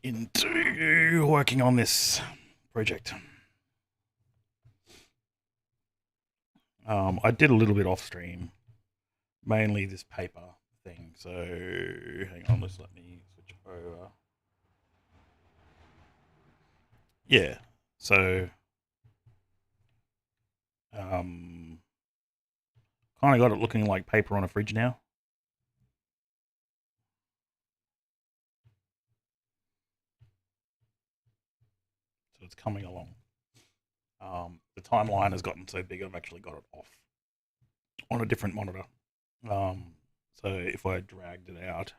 into working on this project. I did a little bit off stream, mainly this paper thing. So hang on, let me switch over. Yeah, so kind of got it looking like paper on a fridge now. So it's coming along. The timeline has gotten so big I've actually got it off on a different monitor. So if I dragged it out,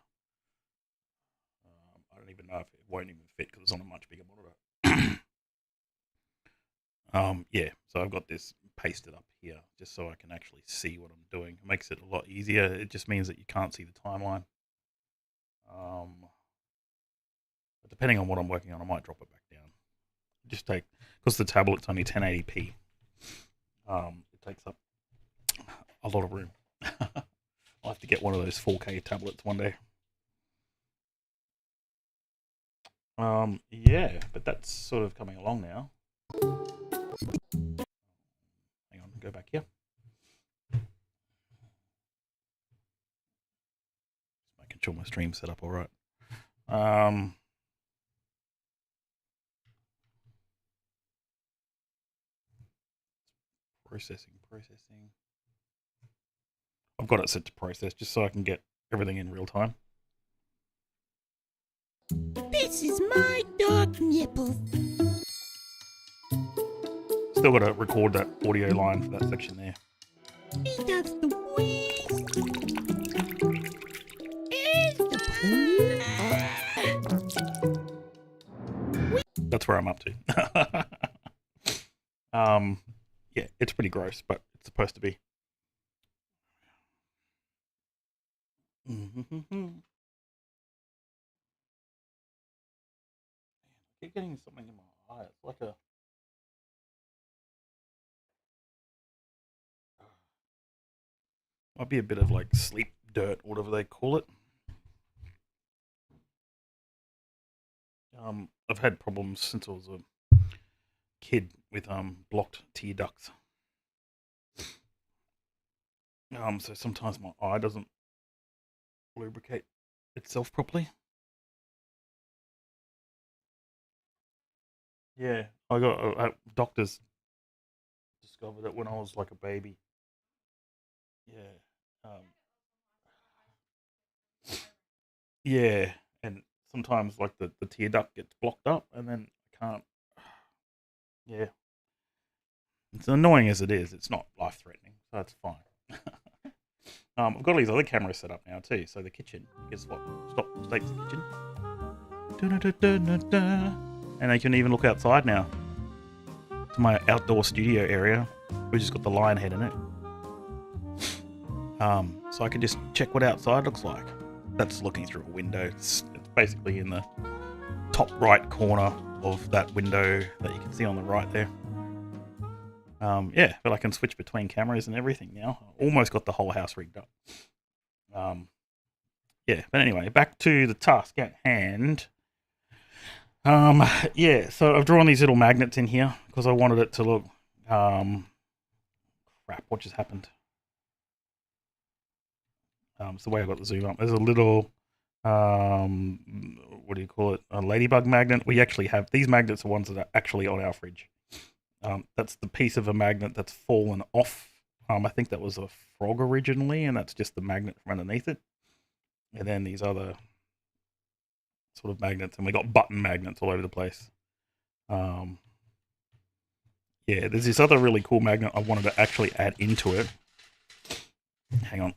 I don't even know if it won't even fit because it's on a much bigger monitor. Yeah, so I've got this pasted up here just so I can actually see what I'm doing. It makes it a lot easier. It just means that you can't see the timeline. But depending on what I'm working on, I might drop it back down. Just take, because the tablet's only 1080p, it takes up a lot of room. I'll have to get one of those 4K tablets one day. Yeah, but that's sort of coming along now. Hang on, go back here. Making sure my stream's set up all right. Processing. I've got it set to process just so I can get everything in real time. This is my dog, Nipples. Still got to record that audio line for that section there. He does the wheeze and the poo. That's where I'm up to. Yeah, it's pretty gross, but it's supposed to be. I keep getting something in my eye. It's like a... Might be a bit of like sleep dirt, whatever they call it. I've had problems since I was a kid with blocked tear ducts. So sometimes my eye doesn't lubricate itself properly. Yeah, I got doctors discovered it when I was like a baby. Yeah, yeah, and sometimes like the tear duct gets blocked up, and then I can't. Yeah, it's annoying as it is. It's not life threatening, so that's fine. I've got all these other cameras set up now too. So the kitchen, guess what? State's the kitchen. And I can even look outside now to my outdoor studio area, which has got the lion head in it. So I can just check what outside looks like. That's looking through a window. It's basically in the top right corner of that window that you can see on the right there. Yeah, but I can switch between cameras and everything now. Almost got the whole house rigged up. Yeah, but anyway, back to the task at hand. Yeah, so I've drawn these little magnets in here because I wanted it to look... crap, what just happened? It's the way I got the zoom up. There's a little... what do you call it? A ladybug magnet. We actually have... These magnets are ones that are actually on our fridge. That's the piece of a magnet that's fallen off. I think that was a frog originally, and that's just the magnet from underneath it. And then these other sort of magnets, and we got button magnets all over the place. Yeah, there's this other really cool magnet I wanted to actually add into it. Hang on.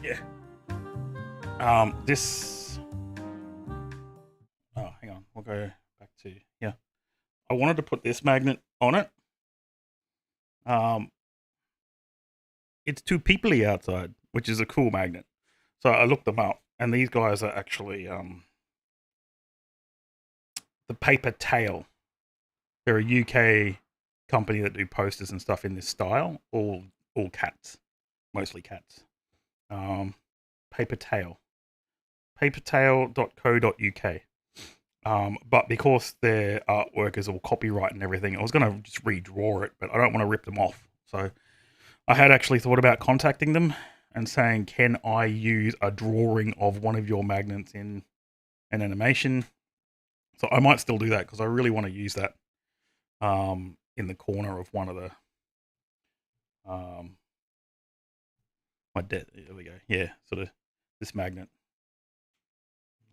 Yeah. This... Oh, hang on. We'll go back to... Yeah. I wanted to put this magnet on it. It's too peoply outside, which is a cool magnet. So I looked them up, and these guys are actually the Paper Tail. They're a UK company that do posters and stuff in this style. All cats, mostly cats. Paper Tail, papertail.co.uk. But because their artwork is all copyright and everything, I was going to just redraw it, but I don't want to rip them off. So I had actually thought about contacting them and saying, can I use a drawing of one of your magnets in an animation? So I might still do that because I really want to use that in the corner of one of the there we go. Yeah, sort of this magnet,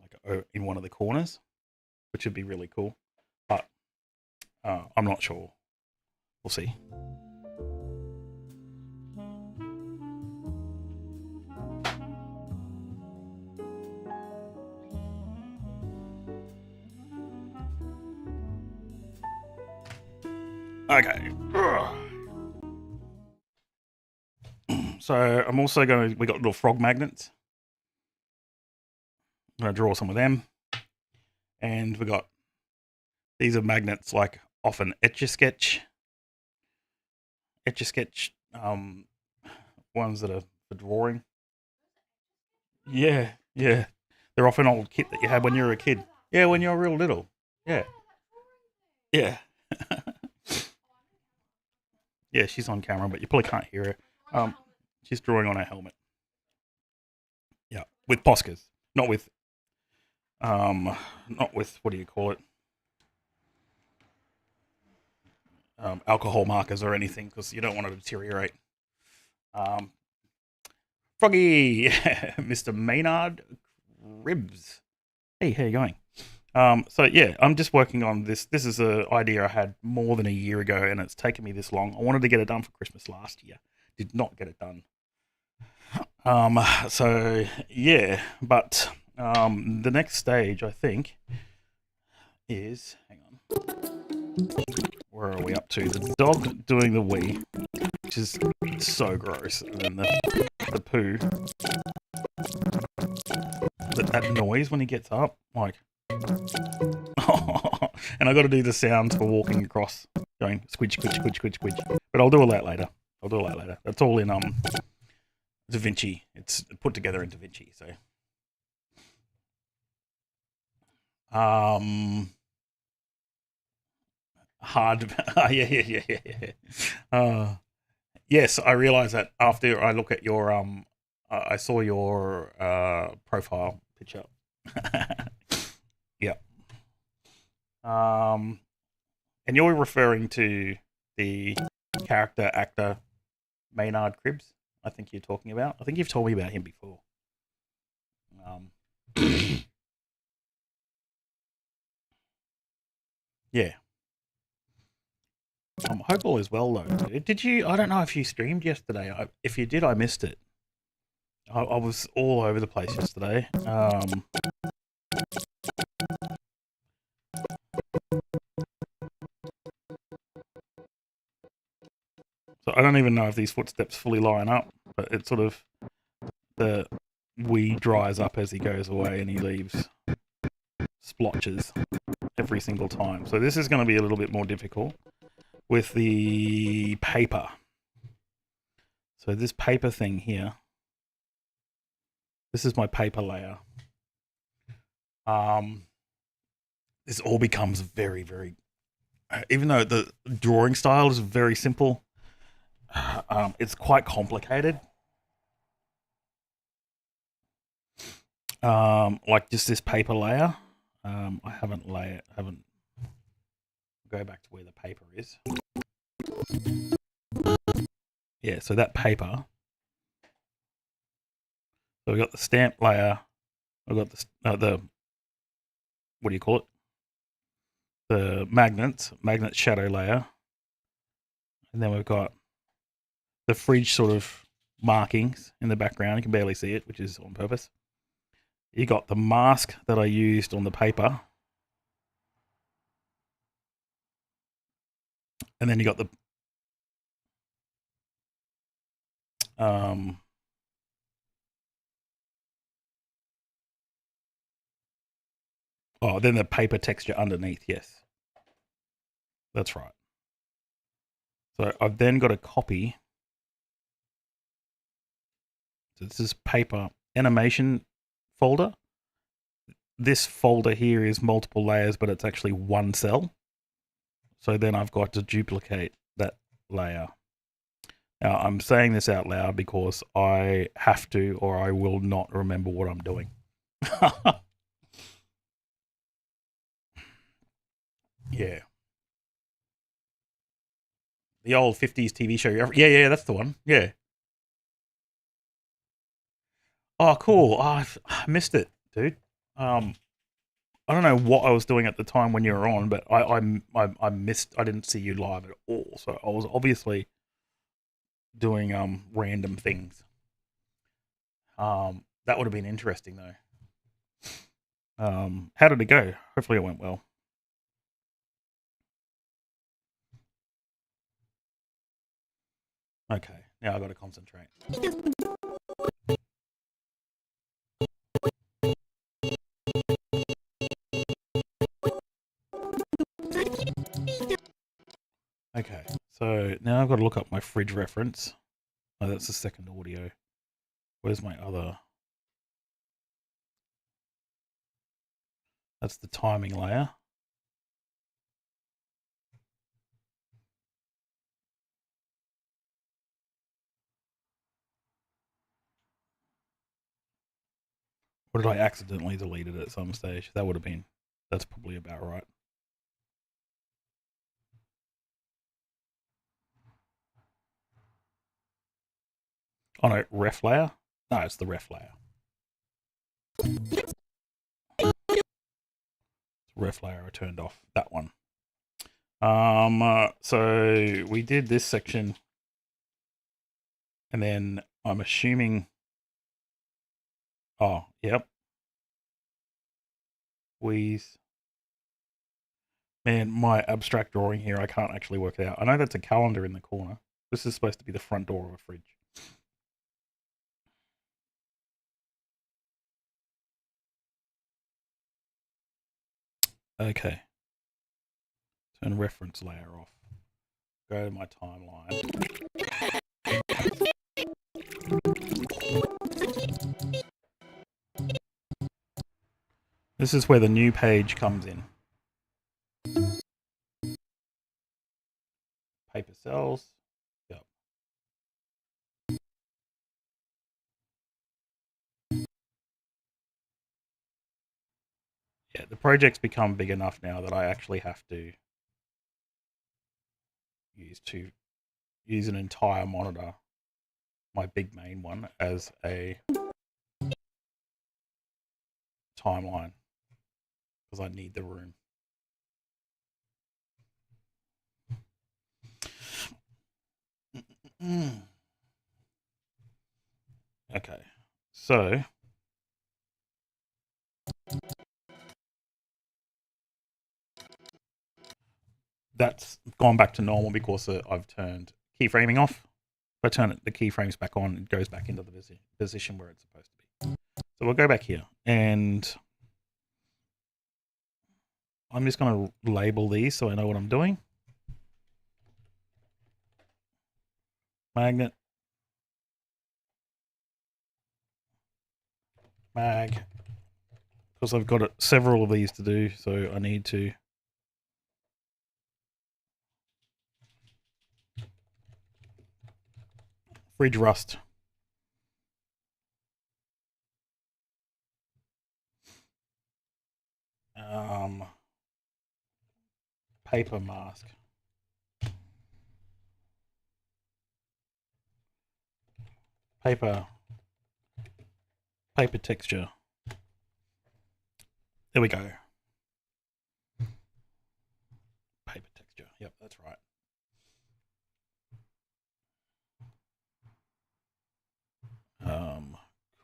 like in one of the corners, which would be really cool. But I'm not sure. We'll see. Okay. So I'm also we got little frog magnets. I'm going to draw some of them. And we got, these are magnets like off an Etch-a-Sketch. Ones that are for drawing. Yeah. They're off an old kit that you had when you were a kid. Yeah, when you were real little. Yeah. Yeah. Yeah, she's on camera, but you probably can't hear her. She's drawing on a helmet. Yeah, with Poscas, not with what do you call it? Alcohol markers or anything, because you don't want to deteriorate. Froggy, Mr. Maynard Ribs. Hey, how you going? So yeah, I'm just working on this. This is an idea I had more than a year ago, and it's taken me this long. I wanted to get it done for Christmas last year. Did not get it done. So yeah, but the next stage I think is, hang on, where are we up to? The dog doing the wee, which is so gross, and then the poo. That noise when he gets up, like, and I got to do the sounds for walking across, going squidge, squidge, squidge, squidge, squidge. But I'll do all that later. That's all in DaVinci. It's put together in DaVinci. So hard. Yeah. Yes, I realize that after I look at your I saw your profile picture. Yeah. And you're referring to the character actor Maynard Cribs, I think you're talking about. I think you've told me about him before. Yeah. Hope all is well though. Did you? I don't know if you streamed yesterday. If you did, I missed it. I was all over the place yesterday. So I don't even know if these footsteps fully line up, but it's sort of the wee dries up as he goes away and he leaves splotches every single time. So this is going to be a little bit more difficult with the paper. So this paper thing here, this is my paper layer. This all becomes very, very, even though the drawing style is very simple, it's quite complicated. Like just this paper layer. I haven't go back to where the paper is. Yeah, so that paper. So we got the stamp layer. I've got the what do you call it? The magnet shadow layer. And then we've got the fridge sort of markings in the background. You can barely see it, which is on purpose. You got the mask that I used on the paper. And then you got the Oh, then the paper texture underneath. Yes, that's right. So I've then got a copy. So this is paper animation folder. This folder here is multiple layers, but it's actually one cell. So then I've got to duplicate that layer. Now I'm saying this out loud because I have to, or I will not remember what I'm doing. Yeah. The old 50s TV show. Yeah, that's the one. Yeah. Oh, cool. Oh, I missed it, dude. Um, I don't know what I was doing at the time when you were on, but I missed. I didn't see you live at all, so I was obviously doing random things. That would have been interesting though. How did it go? Hopefully it went well. Okay, now I got to concentrate. Okay, so now I've got to look up my fridge reference. Oh, that's the second audio. Where's my other? That's the timing layer. Or did I accidentally delete it at some stage? That would have been. That's probably about right. Oh no, ref layer? No, it's the ref layer. Ref layer I turned off. That one. So we did this section, and then I'm assuming. Oh, yep. Wheeze. Man, my abstract drawing here, I can't actually work it out. I know that's a calendar in the corner. This is supposed to be the front door of a fridge. Okay. Turn reference layer off. Go to my timeline. This is where the new page comes in. Paper cells. Yep. Yeah, the project's become big enough now that I actually have to use an entire monitor, my big main one, as a timeline because I need the room. Okay, so that's gone back to normal because I've turned keyframing off. If I turn it, the keyframes back on, it goes back into the position where it's supposed to be. So we'll go back here, and I'm just going to label these so I know what I'm doing. Magnet. Mag. Because I've got several of these to do, so I need to fridge rust. Paper mask. Paper texture. There we go. Paper texture. Yep, that's right.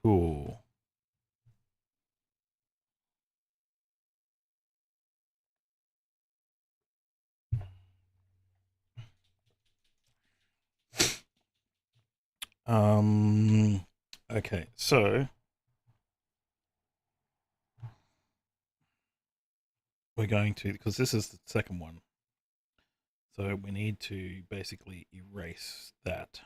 Cool. Okay, so we're going to, because this is the second one, so we need to basically erase that.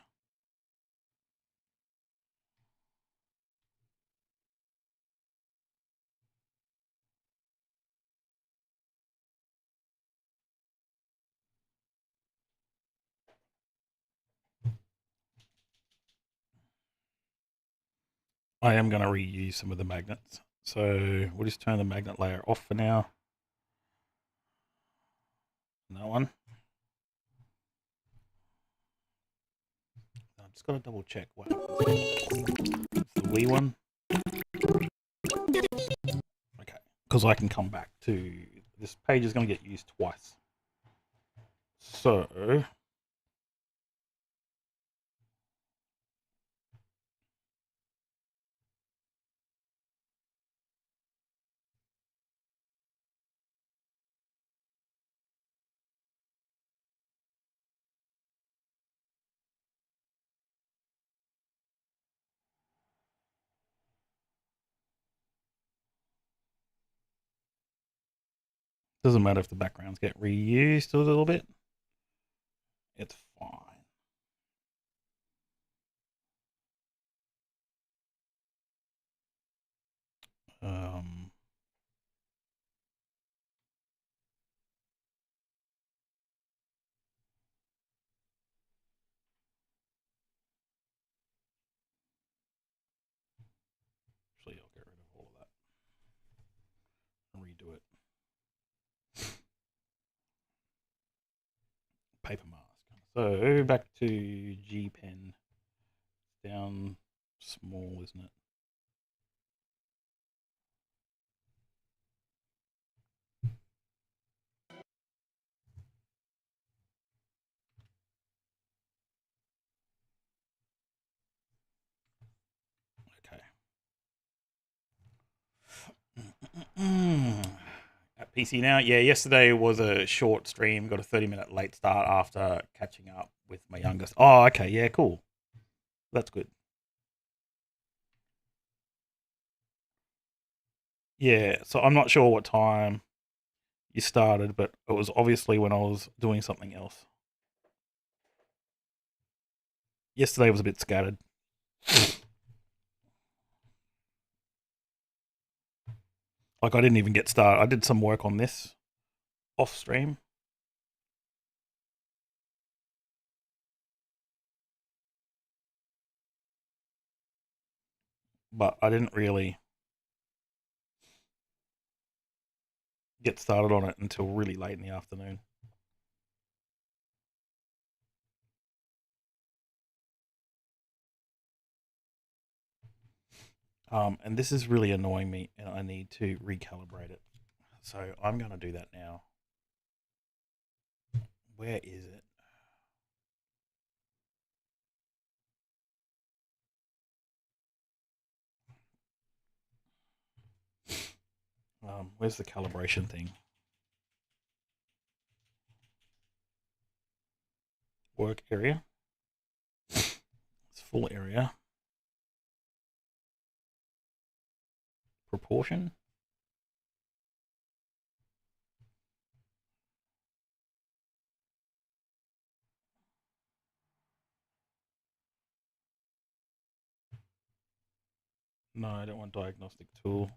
I am going to reuse some of the magnets. So we'll just turn the magnet layer off for now. No one. I'm just got to double check what happens. It's the wee one. Okay, because I can come back to this page is going to get used twice. So doesn't matter if the backgrounds get reused a little bit. It's fine. Um, Actually, I'll get rid of all of that and redo it. Paper mask. So back to G pen. Down small, isn't it? Okay. At PC now. Yeah, yesterday was a short stream. Got a 30-minute late start after catching up with my youngest. Oh, okay. Yeah, cool. That's good. Yeah, so I'm not sure what time you started, but it was obviously when I was doing something else. Yesterday was a bit scattered. Like I didn't even get started. I did some work on this off stream. But I didn't really get started on it until really late in the afternoon. And this is really annoying me, and I need to recalibrate it. So I'm going to do that now. Where is it? Where's the calibration thing? Work area. It's full area. Proportion. No, I don't want diagnostic tool.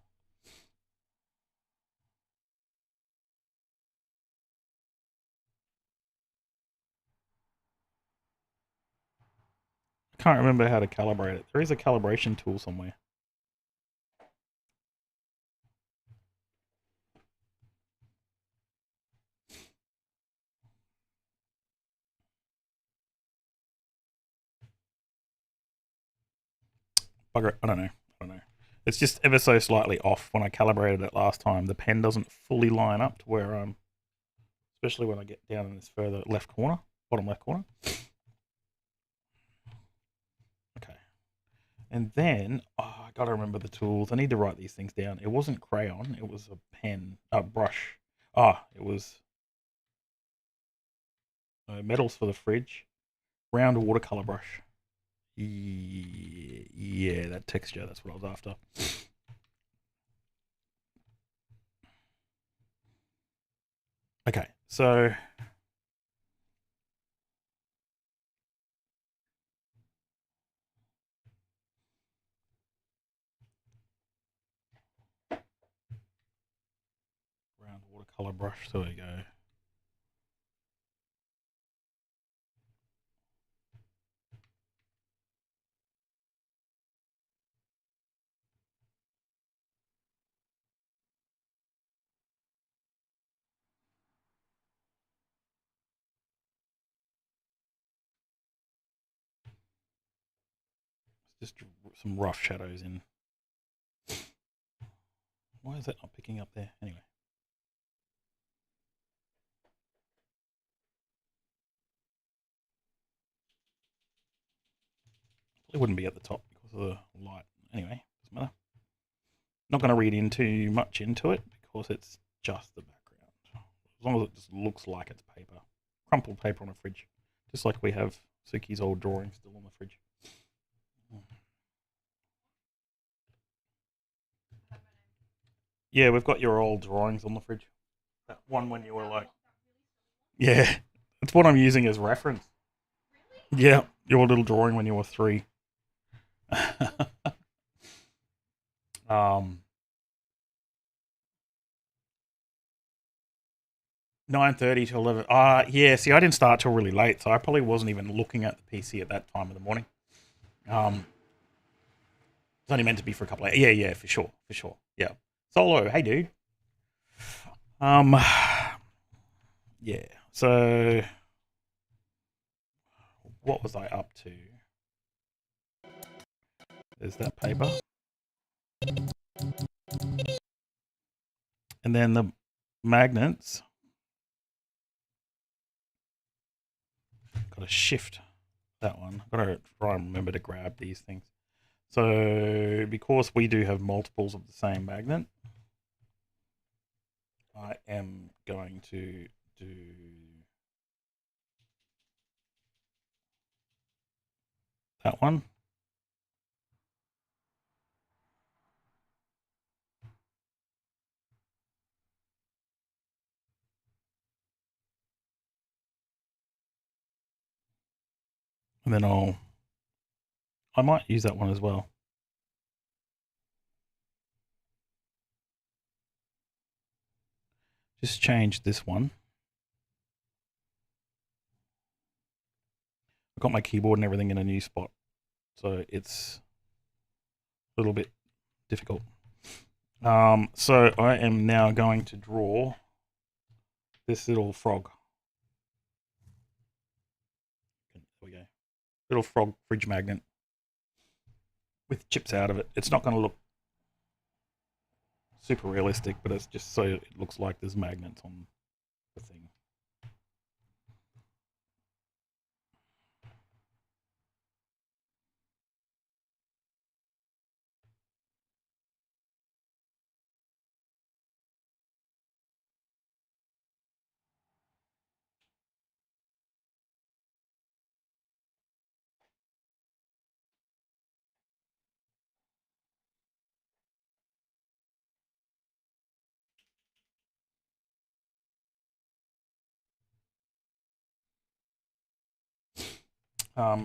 I can't remember how to calibrate it. There is a calibration tool somewhere. Bugger it. I don't know. It's just ever so slightly off when I calibrated it last time. The pen doesn't fully line up to where I'm, especially when I get down in this further left corner, bottom left corner. Okay. And then, I gotta remember the tools. I need to write these things down. It wasn't crayon, it was a pen, a brush. It was metals for the fridge, round watercolor brush. Yeah, that texture, that's what I was after. Okay, so round watercolor brush. There we go. Just some rough shadows in. Why is that not picking up there? Anyway. It wouldn't be at the top because of the light. Anyway, doesn't matter. Not going to read too much into it because it's just the background. As long as it just looks like it's paper. Crumpled paper on a fridge. Just like we have Suki's old drawing still on the fridge. Yeah, we've got your old drawings on the fridge. That one when you were like... Yeah, that's what I'm using as reference. Yeah, your little drawing when you were 3. um, 9:30 to 11. Yeah. See, I didn't start till really late, so I probably wasn't even looking at the PC at that time of the morning. It's only meant to be for a couple of... Yeah, for sure, Yeah. Solo, hey dude. Um, yeah. So, what was I up to? There's that paper, and then the magnets. Got to shift that one. Got to try and remember to grab these things. So, because we do have multiples of the same magnet, I am going to do that one. And then I might use that one as well. Just change this one. I've got my keyboard and everything in a new spot, so it's a little bit difficult. So I am now going to draw this little frog. There we go. Little frog fridge magnet with chips out of it. It's not going to look super realistic, but it's just so it looks like there's magnets on the thing.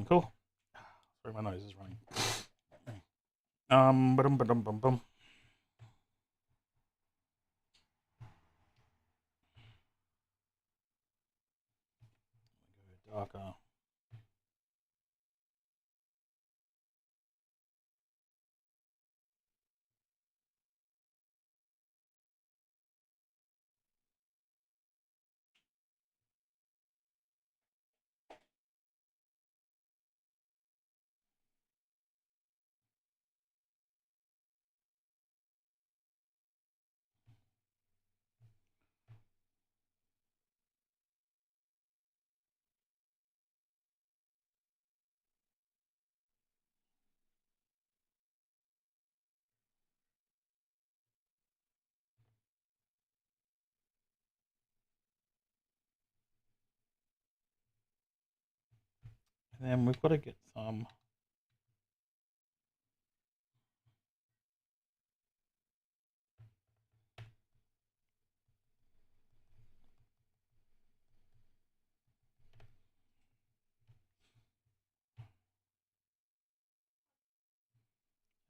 Cool. Sorry, my nose is running. Ba-dum. Go darker. And then we've got to get some.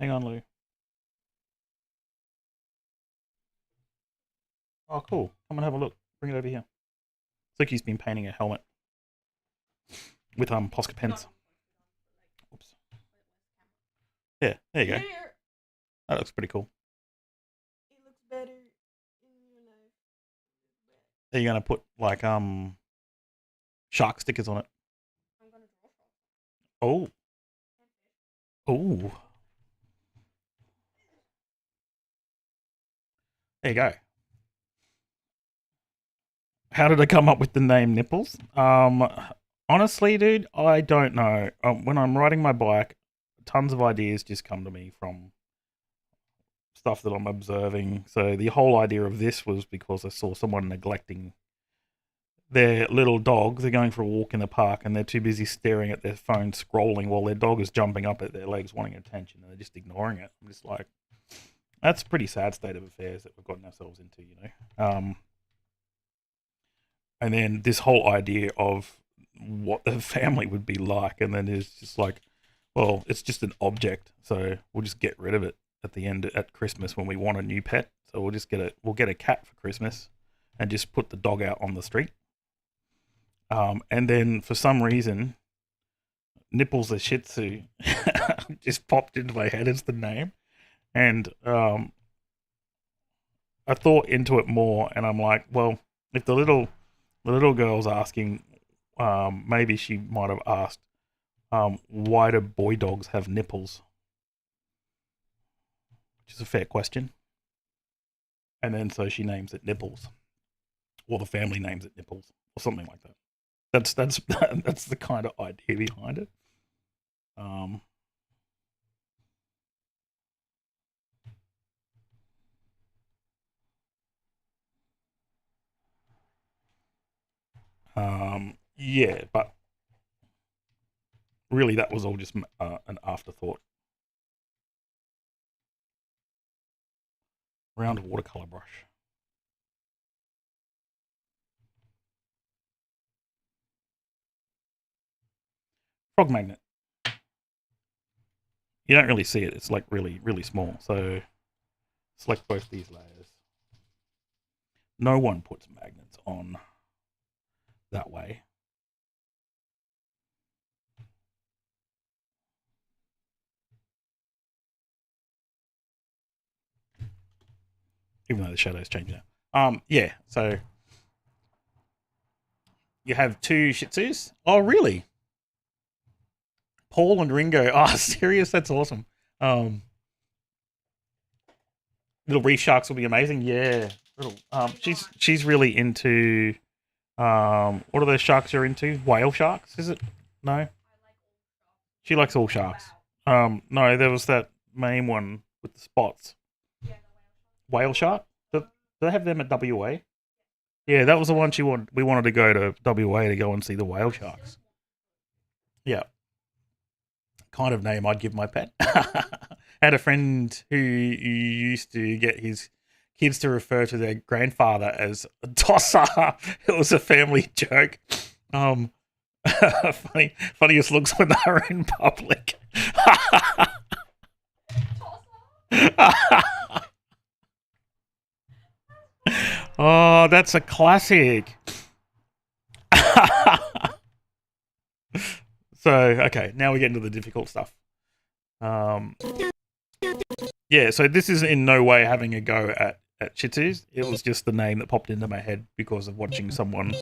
Hang on, Lou. Oh, cool. Come and have a look. Bring it over here. Suki's been painting a helmet with Posca pens. Oops. Yeah, there you go. That looks pretty cool. It looks better in real life. Are you gonna put like shark stickers on it? I'm gonna draw sharks. Oh. Oh. There you go. How did I come up with the name Nipples? Honestly, dude, I don't know. When I'm riding my bike, tons of ideas just come to me from stuff that I'm observing. So the whole idea of this was because I saw someone neglecting their little dog. They're going for a walk in the park and they're too busy staring at their phone, scrolling while their dog is jumping up at their legs, wanting attention, and they're just ignoring it. I'm just like, that's a pretty sad state of affairs that we've gotten ourselves into, you know. And then this whole idea of what the family would be like, and then it's just like, well, it's just an object, so we'll just get rid of it at the end at Christmas when we want a new pet. So we'll get a cat for Christmas, and just put the dog out on the street. And then for some reason, Nipples the Shih-Tzu just popped into my head as the name, and I thought into it more, and I'm like, well, if the little girl's asking, maybe she might have asked, why do boy dogs have nipples? Which is a fair question. And then so she names it Nipples, or the family names it Nipples, or something like that. That's that's the kind of idea behind it. Yeah, but really that was all just an afterthought. Round watercolor brush. Frog magnet. You don't really see it. It's like really, really small. So select both these layers. No one puts magnets on that way. Even though the shadows change now. Yeah, so you have two Shih Tzus. Oh, really? Paul and Ringo. Oh, serious? That's awesome. Little reef sharks will be amazing. Yeah. Little. She's really into. What are those sharks you're into? Whale sharks? Is it? No. She likes all sharks. No, there was that main one with the spots. Whale shark. Do they have them at WA? Yeah, that was the one we wanted to go to WA to go and see the whale sharks. Yeah. Kind of name I'd give my pet. I had a friend who used to get his kids to refer to their grandfather as a tosser. It was a family joke. Funniest looks when they're in public. Oh, that's a classic. So, okay, now we get into the difficult stuff. Yeah, so this is in no way having a go at Shih Tzus. It was just the name that popped into my head because of watching someone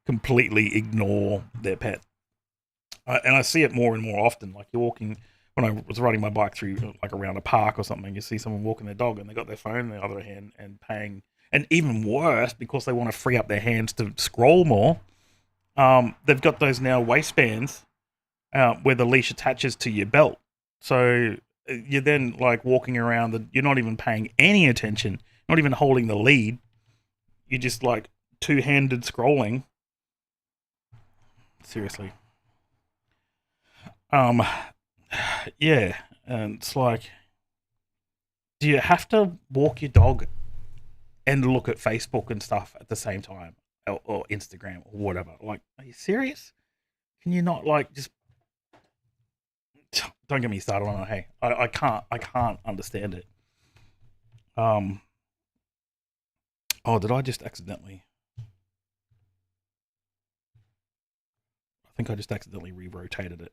completely ignore their pet. And I see it more and more often. Like you're walking, when I was riding my bike through, like around a park or something, you see someone walking their dog and they got their phone in the other hand and paying. And even worse, because they want to free up their hands to scroll more, they've got those now waistbands where the leash attaches to your belt. So you're then like walking around, you're not even paying any attention, not even holding the lead. You're just like two-handed scrolling. Seriously. Yeah, and it's like, do you have to walk your dog and look at Facebook and stuff at the same time, or Instagram or whatever? Like, are you serious? Can you not like just Don't get me started on it. Hey, I can't understand it. Oh, did I just accidentally? I think I just accidentally re-rotated it.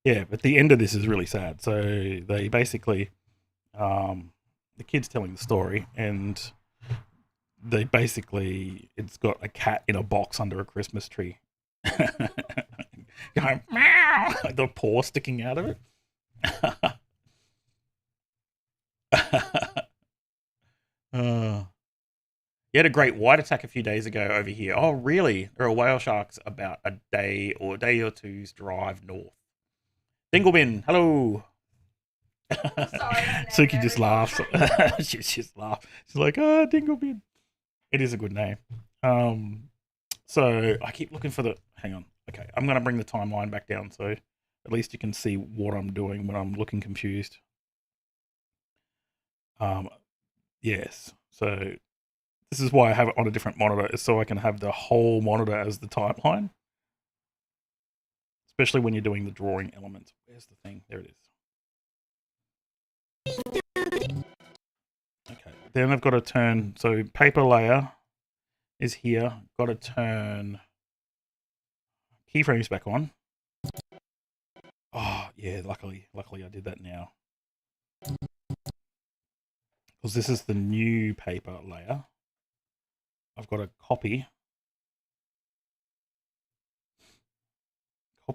Yeah, but the end of this is really sad. So they basically, the kid's telling the story, and they basically, it's got a cat in a box under a Christmas tree, going meow, like the paw sticking out of it. You had a great white attack a few days ago over here. Oh, really? There are whale sharks about a day or two's drive north. Dinglebin, hello. Suki just laughs. She just laughs. She's like, "Ah, Dinglebin." It is a good name. So I keep looking for the. Hang on. Okay, I'm gonna bring the timeline back down so at least you can see what I'm doing when I'm looking confused. Yes. So this is why I have it on a different monitor, is so I can have the whole monitor as the timeline. Especially when you're doing the drawing elements. Where's the thing? There it is. Okay. Then I've got to turn. So paper layer is here. Got to turn keyframes back on. Oh yeah, luckily I did that now. Because this is the new paper layer. I've got to copy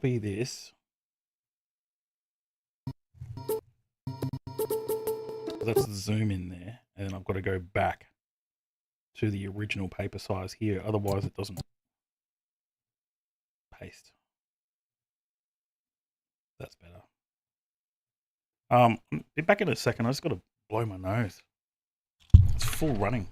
this. That's the zoom in there, and then I've got to go back to the original paper size here. Otherwise, it doesn't paste. That's better. Be back in a second. I just got to blow my nose. It's full running.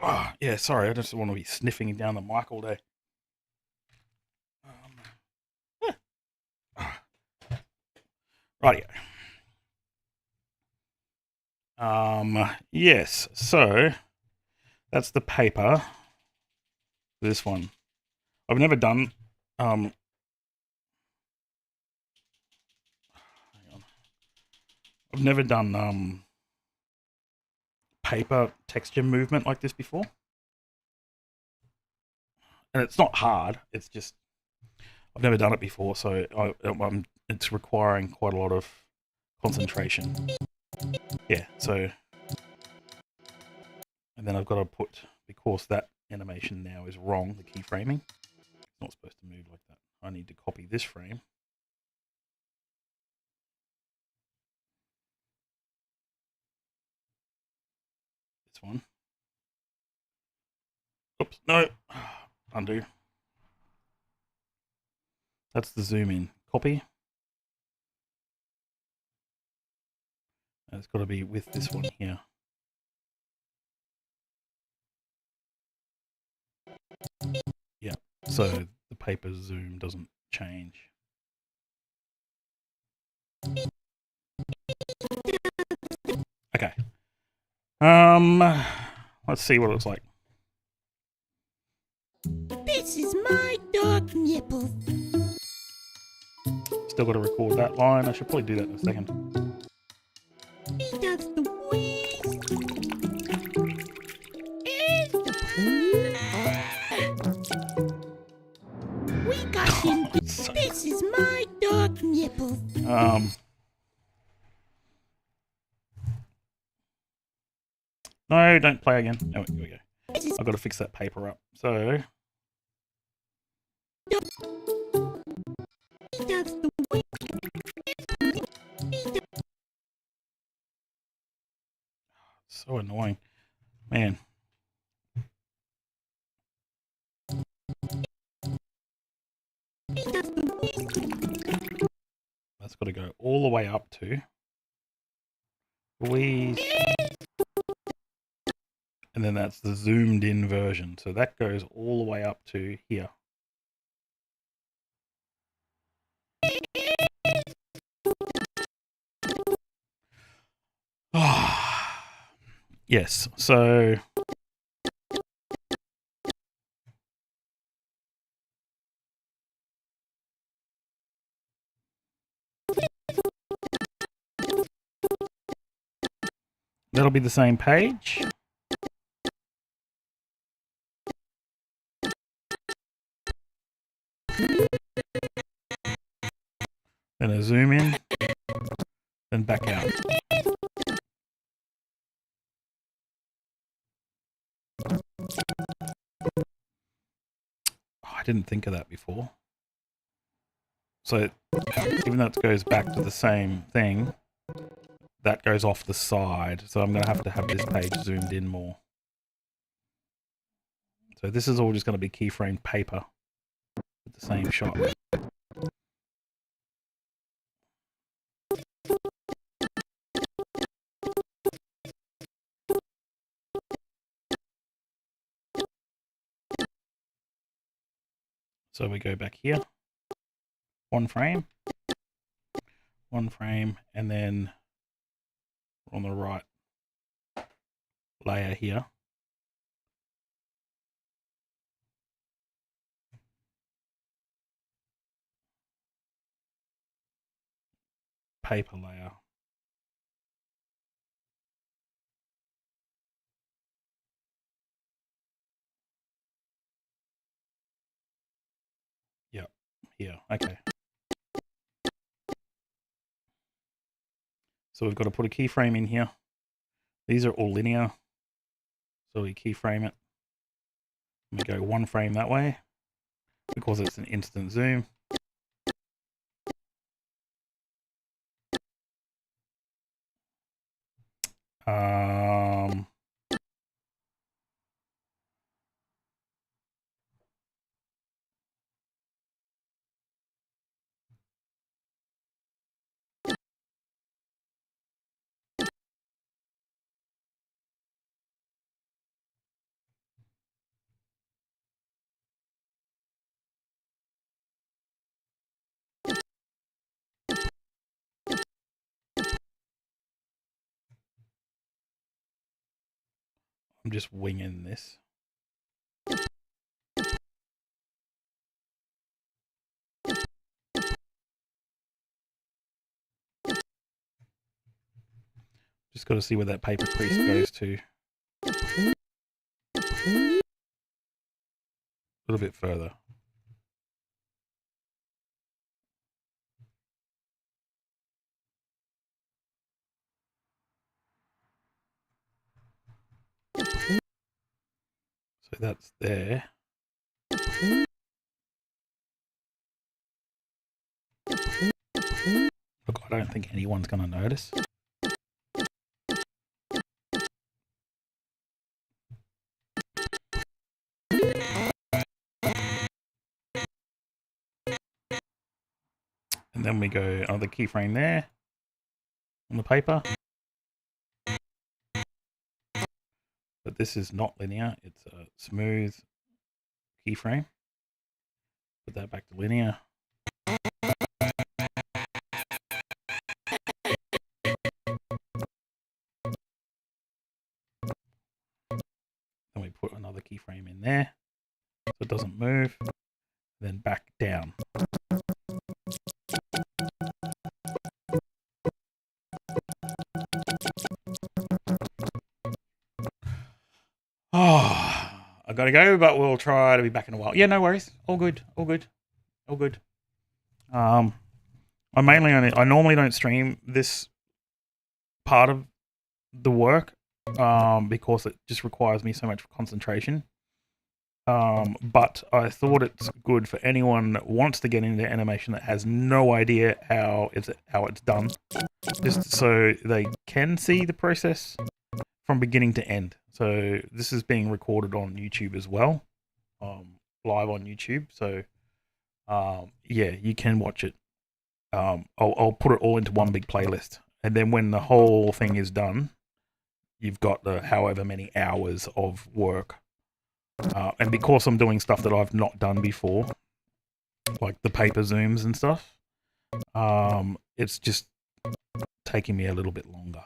Oh, yeah, sorry. I just want to be sniffing down the mic all day. Rightio. Yes. So that's the paper. This one. I've never done. Hang on. I've never done paper texture movement like this before, and it's not hard. It's just I've never done it before, so it's requiring quite a lot of concentration. Yeah. So, and then I've got to put, because that animation now is wrong, the keyframing. It's not supposed to move like that. I need to copy this frame. This one. Oops, no. Undo. That's the zoom in. Copy. And it's got to be with this one here. Yeah. So the paper zoom doesn't change. Okay. Let's see what it looks like. This is my dog Nipples. Still got to record that line. I should probably do that in a second. He does the wheeze and the poo. We got him. This is my dog Nipples. No, don't play again. Oh, here we go. I've got to fix that paper up. So. He does the wheeze. So annoying. Man. That's got to go all the way up to wheeze. And then that's the zoomed in version. So that goes all the way up to here. Yes, so that'll be the same page. Then a zoom in, then back out. Oh, I didn't think of that before. So even though it goes back to the same thing, that goes off the side. So I'm going to have this page zoomed in more. So this is all just going to be keyframed paper with the same shot. So we go back here, one frame, and then on the right layer here, paper layer. Yep, here, okay. So we've got to put a keyframe in here. These are all linear. So we keyframe it. We go one frame that way because it's an instant zoom. I'm just winging this. Just got to see where that paper crease goes to. A little bit further. So that's there. Look, I don't think anyone's going to notice. And then we go another keyframe there on the paper. But this is not linear, it's a smooth keyframe. Put that back to linear. Then we put another keyframe in there so it doesn't move. Then back down. Oh, I gotta go, but we'll try to be back in a while. Yeah, no worries. All good. All good. All good. I normally don't stream this part of the work because it just requires me so much concentration. But I thought it's good for anyone that wants to get into animation that has no idea how it's done, just so they can see the process from beginning to end. So this is being recorded on YouTube as well, live on YouTube. So yeah, you can watch it. I'll put it all into one big playlist, and then when the whole thing is done, you've got the however many hours of work. And because I'm doing stuff that I've not done before, like the paper zooms and stuff, it's just taking me a little bit longer.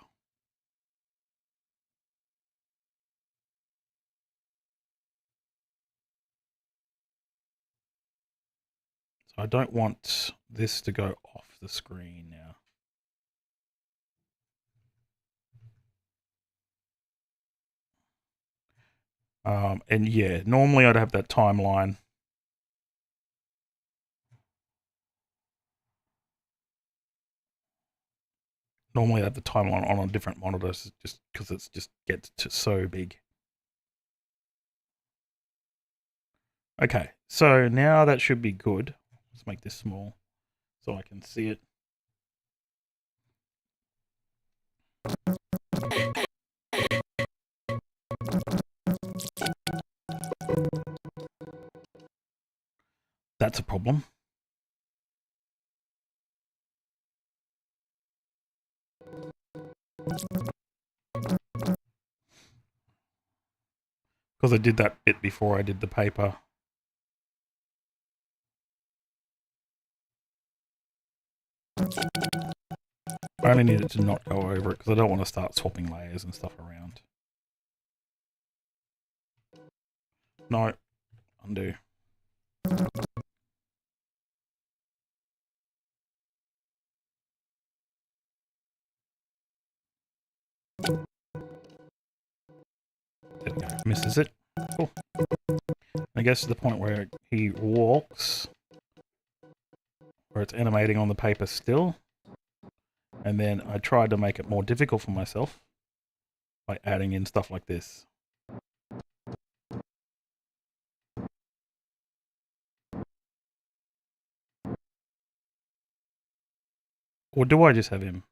So I don't want this to go off the screen now. And yeah, normally I'd have that timeline. Normally I have the timeline on different monitors just because it just gets so big. Okay, so now that should be good. Let's make this small so I can see it. That's a problem. Because I did that bit before I did the paper. I only need it to not go over it because I don't want to start swapping layers and stuff around. No, undo. There we go. Misses it. Cool. I guess to the point where he walks, where it's animating on the paper still. And then I tried to make it more difficult for myself by adding in stuff like this. Or do I just have him?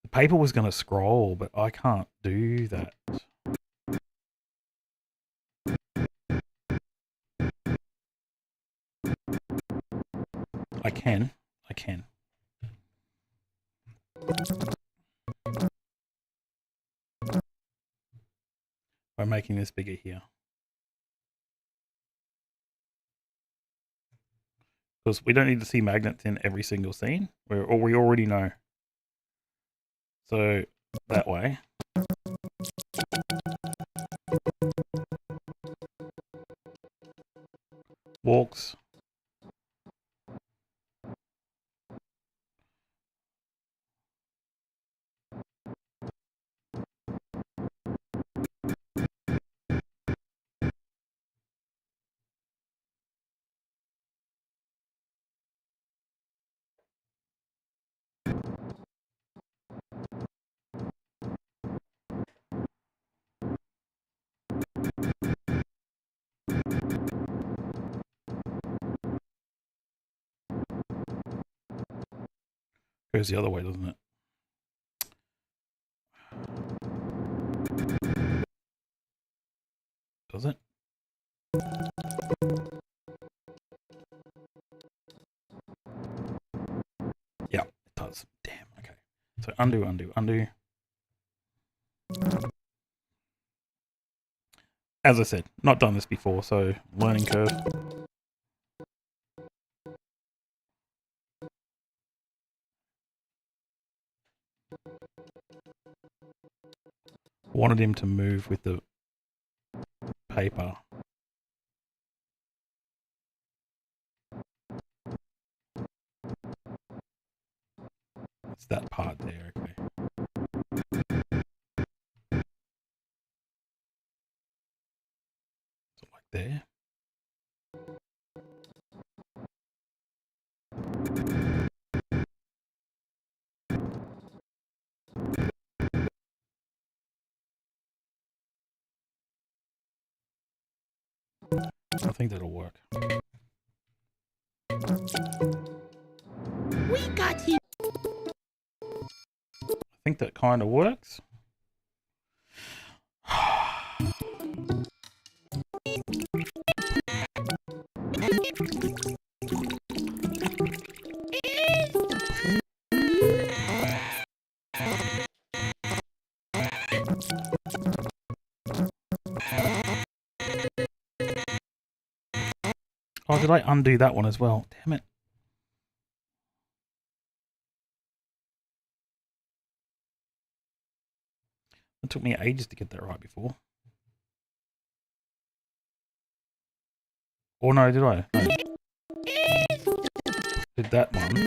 The paper was going to scroll, but I can't do that. I can. By making this bigger here. Because we don't need to see magnets in every single scene, or we already know. So that way. Walks. Goes the other way, doesn't it? Does it? Yeah, it does. Damn, okay. So undo. As I said, not done this before, so learning curve. Wanted him to move with the paper. It's that part there, okay. So like there. I think that'll work. We got him. I think that kind of works. Oh, did I undo that one as well? Damn it. It took me ages to get that right before. Or no, did I? No. Did that one.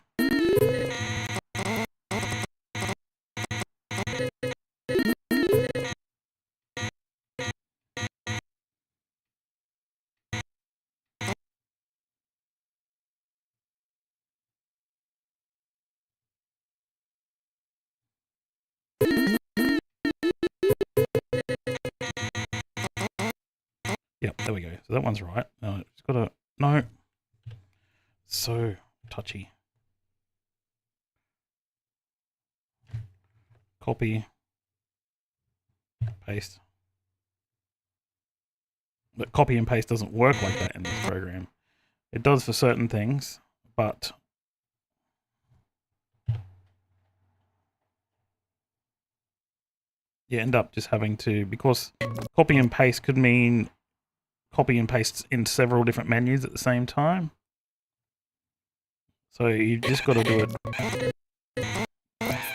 Yep, there we go. So that one's right. It's got a... No. So touchy. Copy. Paste. But copy and paste doesn't work like that in this program. It does for certain things, but... you end up just having to... because copy and paste could mean copy and paste in several different menus at the same time. So you just got to do it.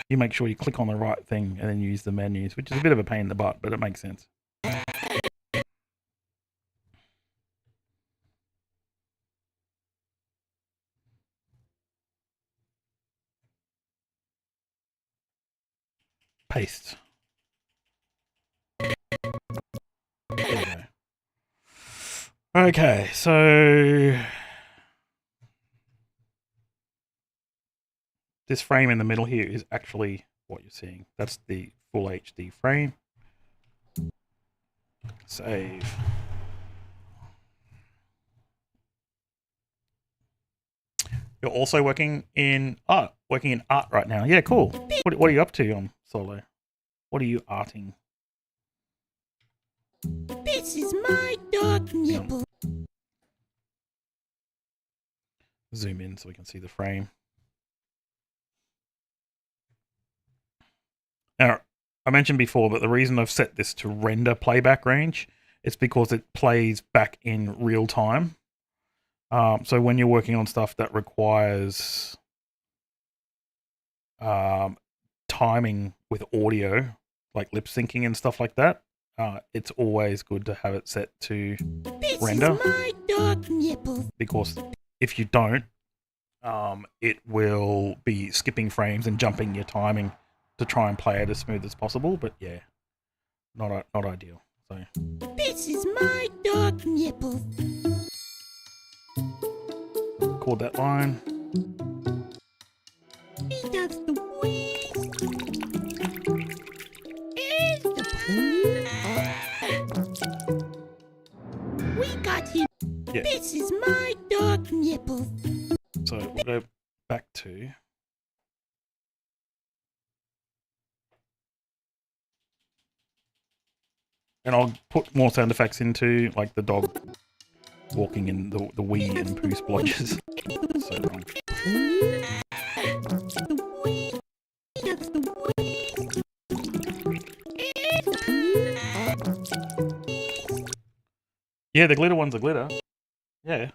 You make sure you click on the right thing and then use the menus, which is a bit of a pain in the butt, but it makes sense. Paste. There we go. Okay, so this frame in the middle here is actually what you're seeing. That's the full HD frame. Save. You're also working in art. Working in art right now. Yeah, cool. What are you up to, Solo? What are you arting? This is my dog Nipple. Zoom in so we can see the frame. Now, I mentioned before, but the reason I've set this to render playback range is because it plays back in real time. So when you're working on stuff that requires timing with audio, like lip syncing and stuff like that, it's always good to have it set to render. This is my dog Nipple. Because if you don't, it will be skipping frames and jumping your timing to try and play it as smooth as possible. But yeah, not ideal. So this is my dog Nipple. record that line. He does the wheeze and the poo. We got him. Yeah. This is my dog Nipple. So we'll go back to. And I'll put more sound effects into, like the dog walking in the wee and poo splodges. So wrong. Yeah, the glitter ones are glitter. Yeah.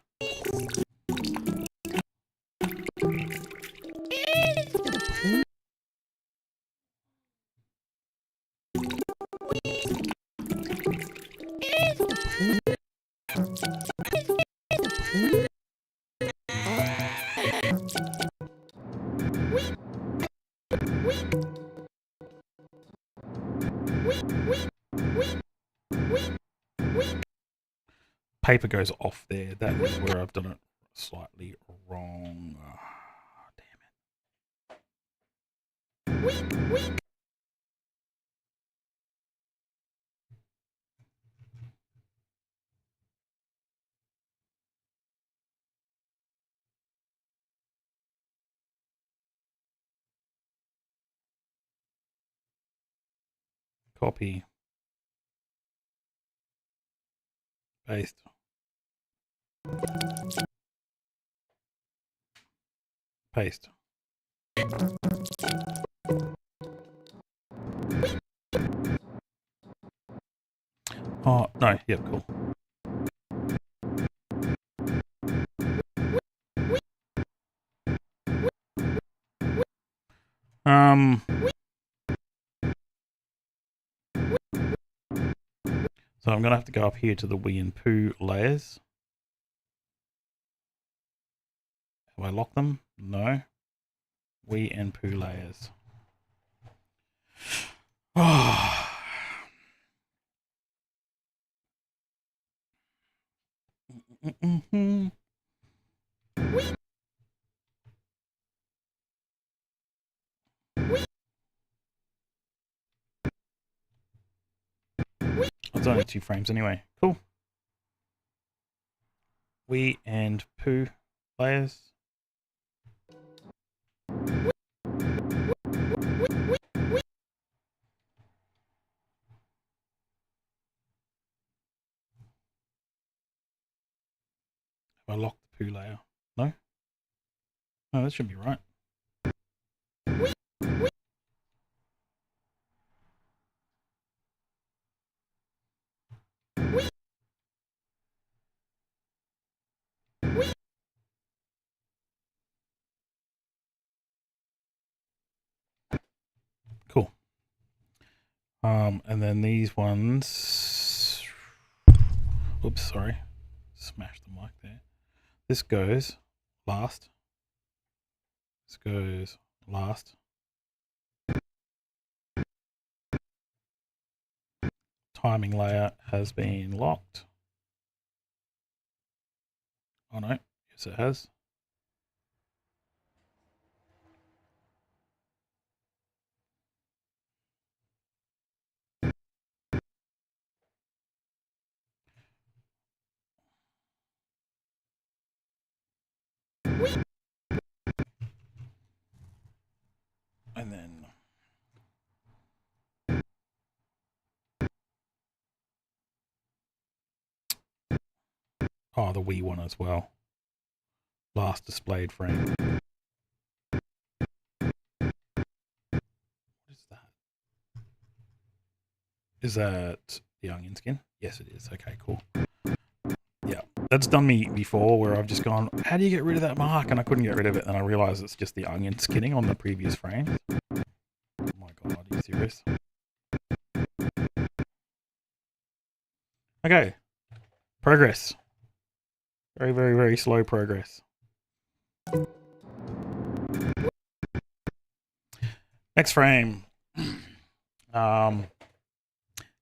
Paper goes off there. That is where I've done it slightly wrong. Damn it. Copy. Paste. Paste. Oh, no. Yep, cool. So I'm gonna have to go up here to the wee and poo layers. Have I locked them? No. Wee and poo layers. Oh. It's only 2 frames anyway. Cool. Wee and poo layers. Have I locked the poo layer? No? No, that should be right. Cool. And then these ones. Oops, sorry. Smashed the mic there. This goes last. This goes last. Timing layer has been locked. Oh no, yes it has. And then the wee one as well. Last displayed frame. What is that? Is that the onion skin? Yes, it is. Okay, cool. Yeah, that's done me before where I've just gone, how do you get rid of that mark? And I couldn't get rid of it. And I realized it's just the onion skinning on the previous frame. Oh my God, are you serious? Okay. Progress. Very, very, very slow progress. Next frame.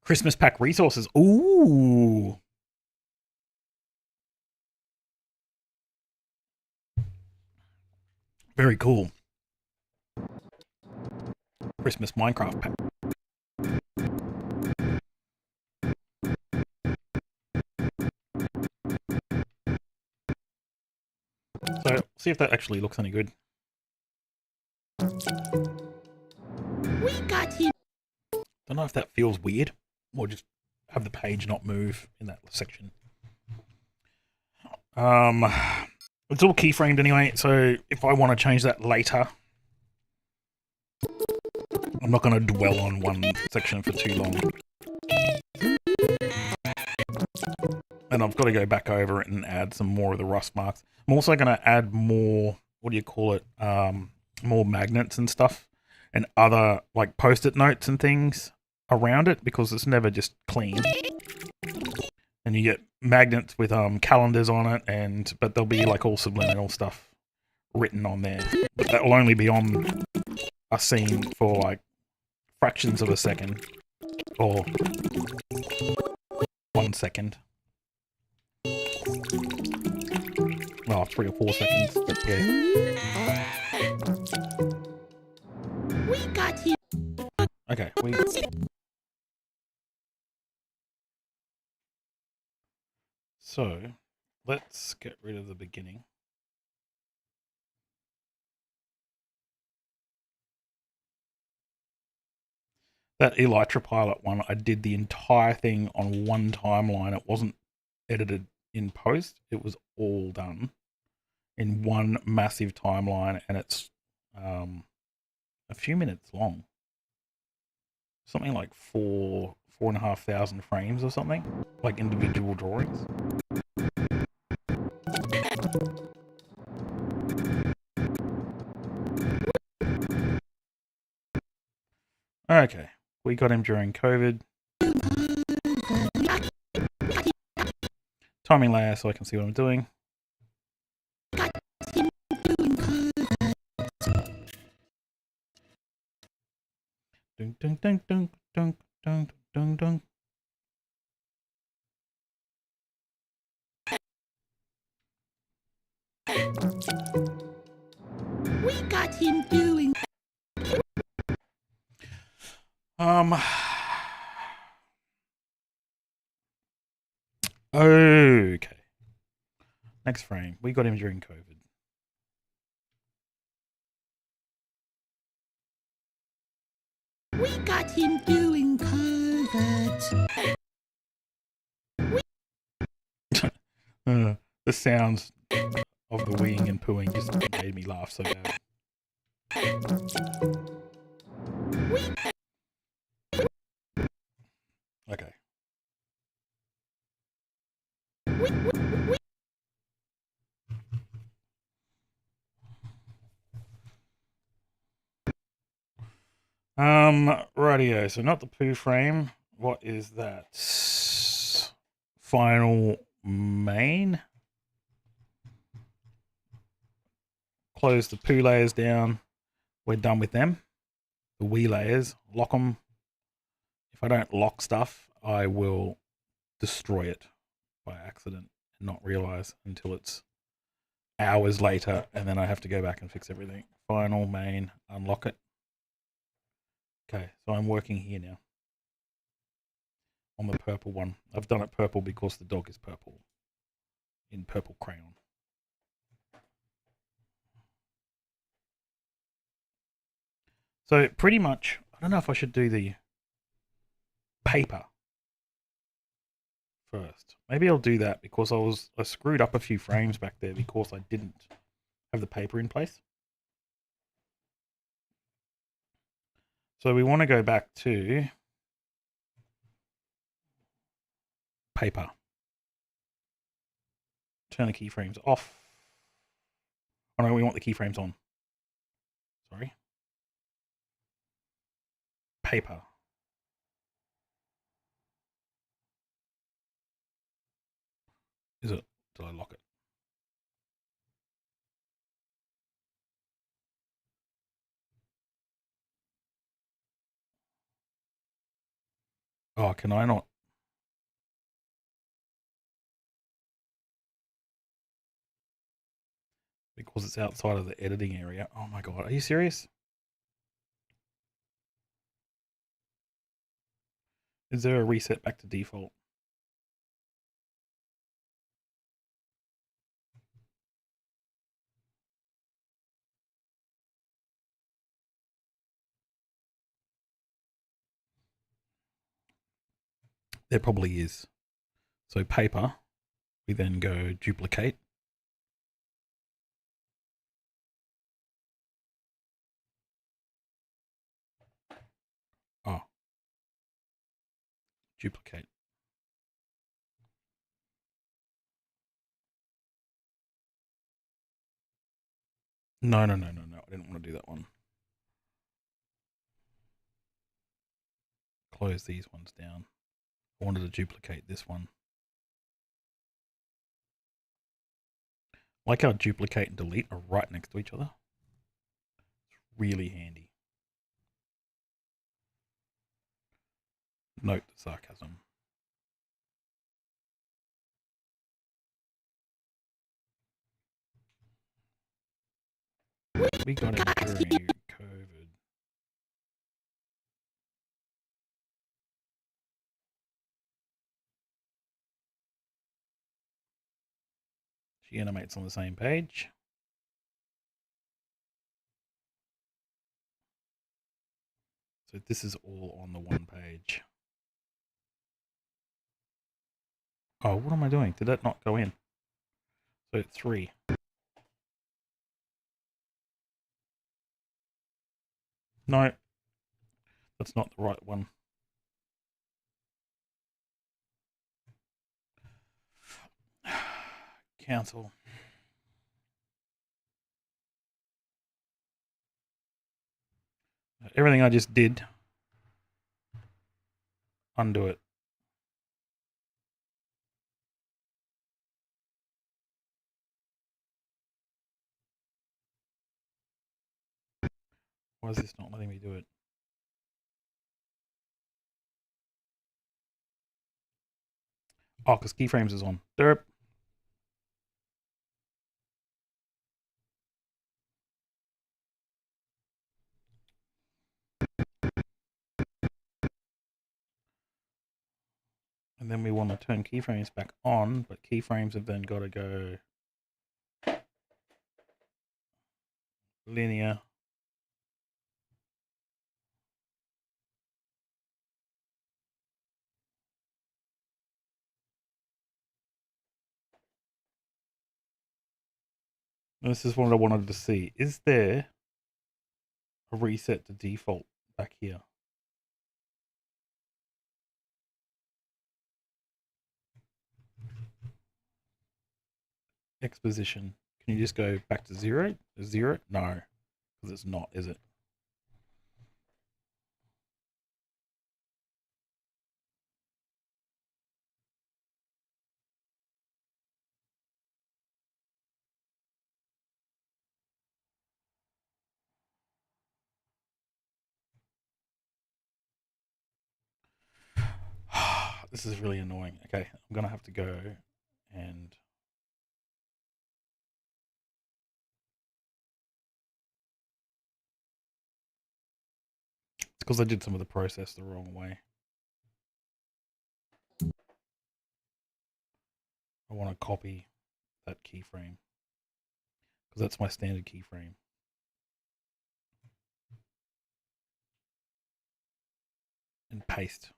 Christmas pack resources. Ooh. Very cool. Christmas Minecraft pack. So, see if that actually looks any good. We got him. Don't know if that feels weird, or just have the page not move in that section. It's all keyframed anyway, so if I want to change that later, I'm not going to dwell on one section for too long. And I've got to go back over it and add some more of the rust marks. I'm also going to add more, what do you call it, more magnets and stuff, and other like post-it notes and things around it, because it's never just clean. And you get magnets with calendars on it, but there'll be like all subliminal stuff written on there. But that will only be on a scene for like fractions of a second, or 1 second. Well, 3 or 4 seconds, but yeah. We got him. Okay, So, let's get rid of the beginning. That Elytra Pilot one, I did the entire thing on one timeline. It wasn't edited in post. It was all done in one massive timeline, and it's a few minutes long. Something like 4,500 frames or something, like individual drawings. Okay, we got him during COVID. Timing layer so I can see what I'm doing. Dun dun dun dun dun dun dun dun. We got him doing. Okay. Next frame. We got him during COVID. We got him doing COVID. The sounds of the weeing and pooing just made me laugh so bad. Okay. Radio. So not the poo frame. What is that? Final main. Close the poo layers down. We're done with them. The wee layers. Lock them. If I don't lock stuff, I will destroy it by accident and not realize until it's hours later, and then I have to go back and fix everything. Final main. Unlock it. Okay, so I'm working here now on the purple one. I've done it purple because the dog is purple in purple crayon. So pretty much, I don't know if I should do the paper first. Maybe I'll do that because I screwed up a few frames back there because I didn't have the paper in place. So we want to go back to paper. Turn the keyframes off. Oh no, we want the keyframes on. Sorry. Paper. Is it? Did I lock it? Oh, can I not? Because it's outside of the editing area. Oh my god, are you serious? Is there a reset back to default? There probably is. So paper, we then go duplicate. Oh, duplicate. No. I didn't want to do that one. Close these ones down. I wanted to duplicate this one. Like how duplicate and delete are right next to each other. It's really handy. Note the sarcasm. We got it during COVID. She animates on the same page. So this is all on the one page. Oh, what am I doing? Did that not go in? So 3. No, that's not the right one. Cancel. Everything I just did Undo it. Why is this not letting me do it? Oh, because keyframes is on. Derp. And then we want to turn keyframes back on, but keyframes have then got to go linear. This is what I wanted to see. Is there a reset to default back here? Exposition. Can you just go back to 0? 0? No, because it's not, is it? This is really annoying. Okay, I'm going to have to go and it's because I did some of the process the wrong way. I want to copy that keyframe because that's my standard keyframe. And paste.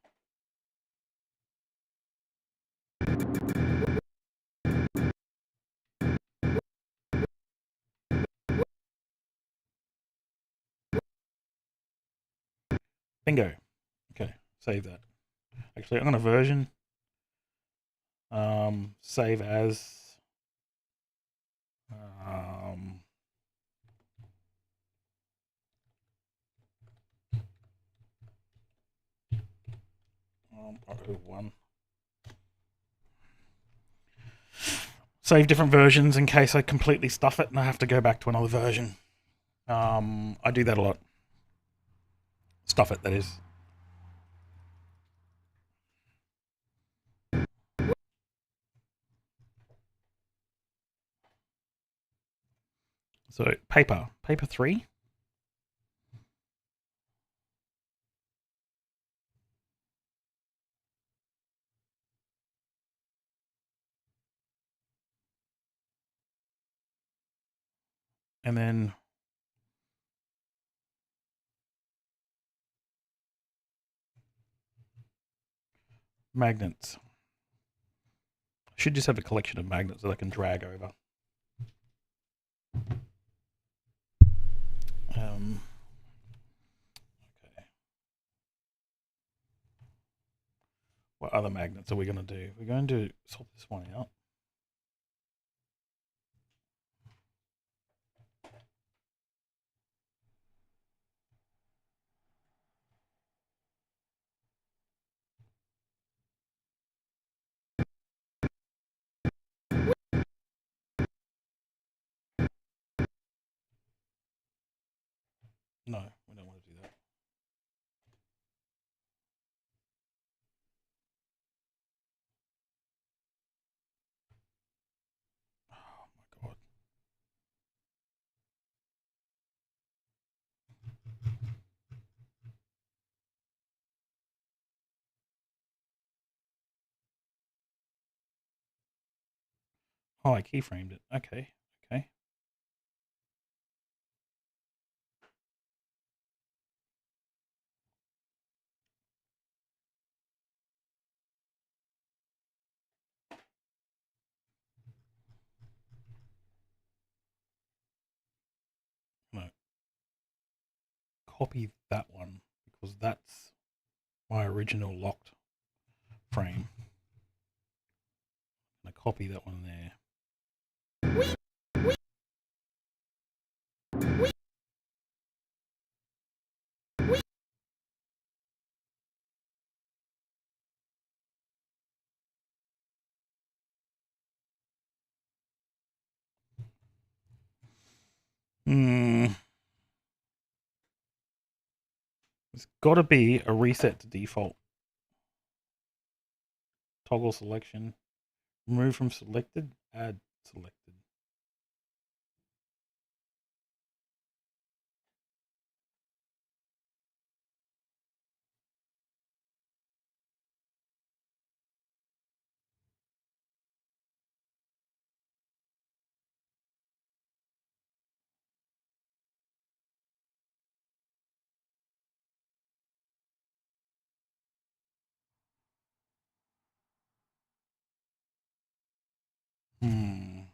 Bingo. Okay, save that. Actually, I'm going to version. Save as. .01. Save different versions in case I completely stuff it and I have to go back to another version. I do that a lot. Stuff it, that is. So paper 3. And then magnets. I should just have a collection of magnets that I can drag over. Okay. What other magnets are we going to do? We're going to swap this one out. No, we don't want to do that. Oh my god. Oh, I keyframed it. Okay. Okay. No. Copy that one because that's my original locked frame. And I copy that one there. Hmm. There's got to be a reset to default. Toggle selection. Remove from selected. Add selected. Hmm.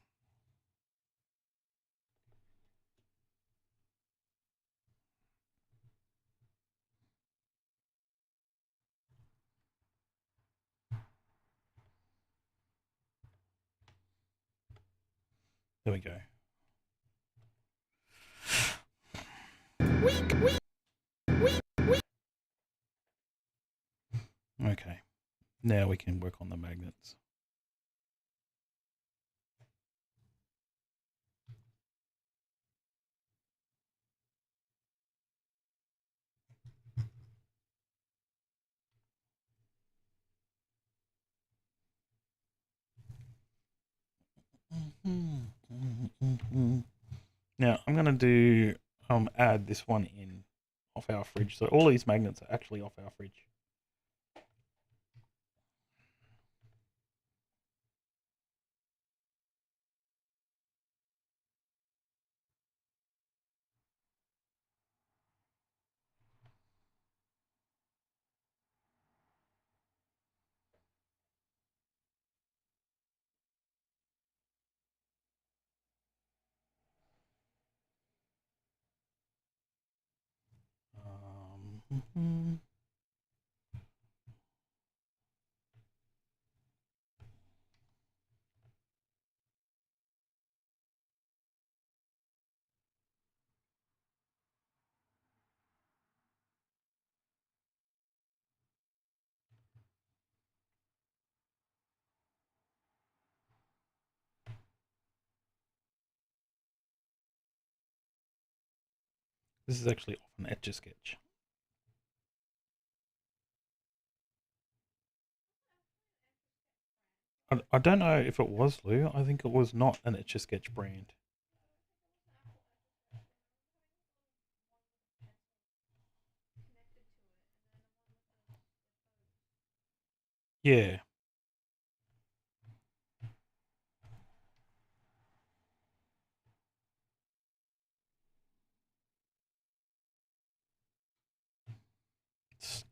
There we go. Okay. Now we can work on the magnets. Now I'm gonna do add this one in off our fridge. So all these magnets are actually off our fridge. This is actually off an Etch-a-Sketch. I don't know if it was, Lou. I think it was not an Etch-a-Sketch brand. Yeah.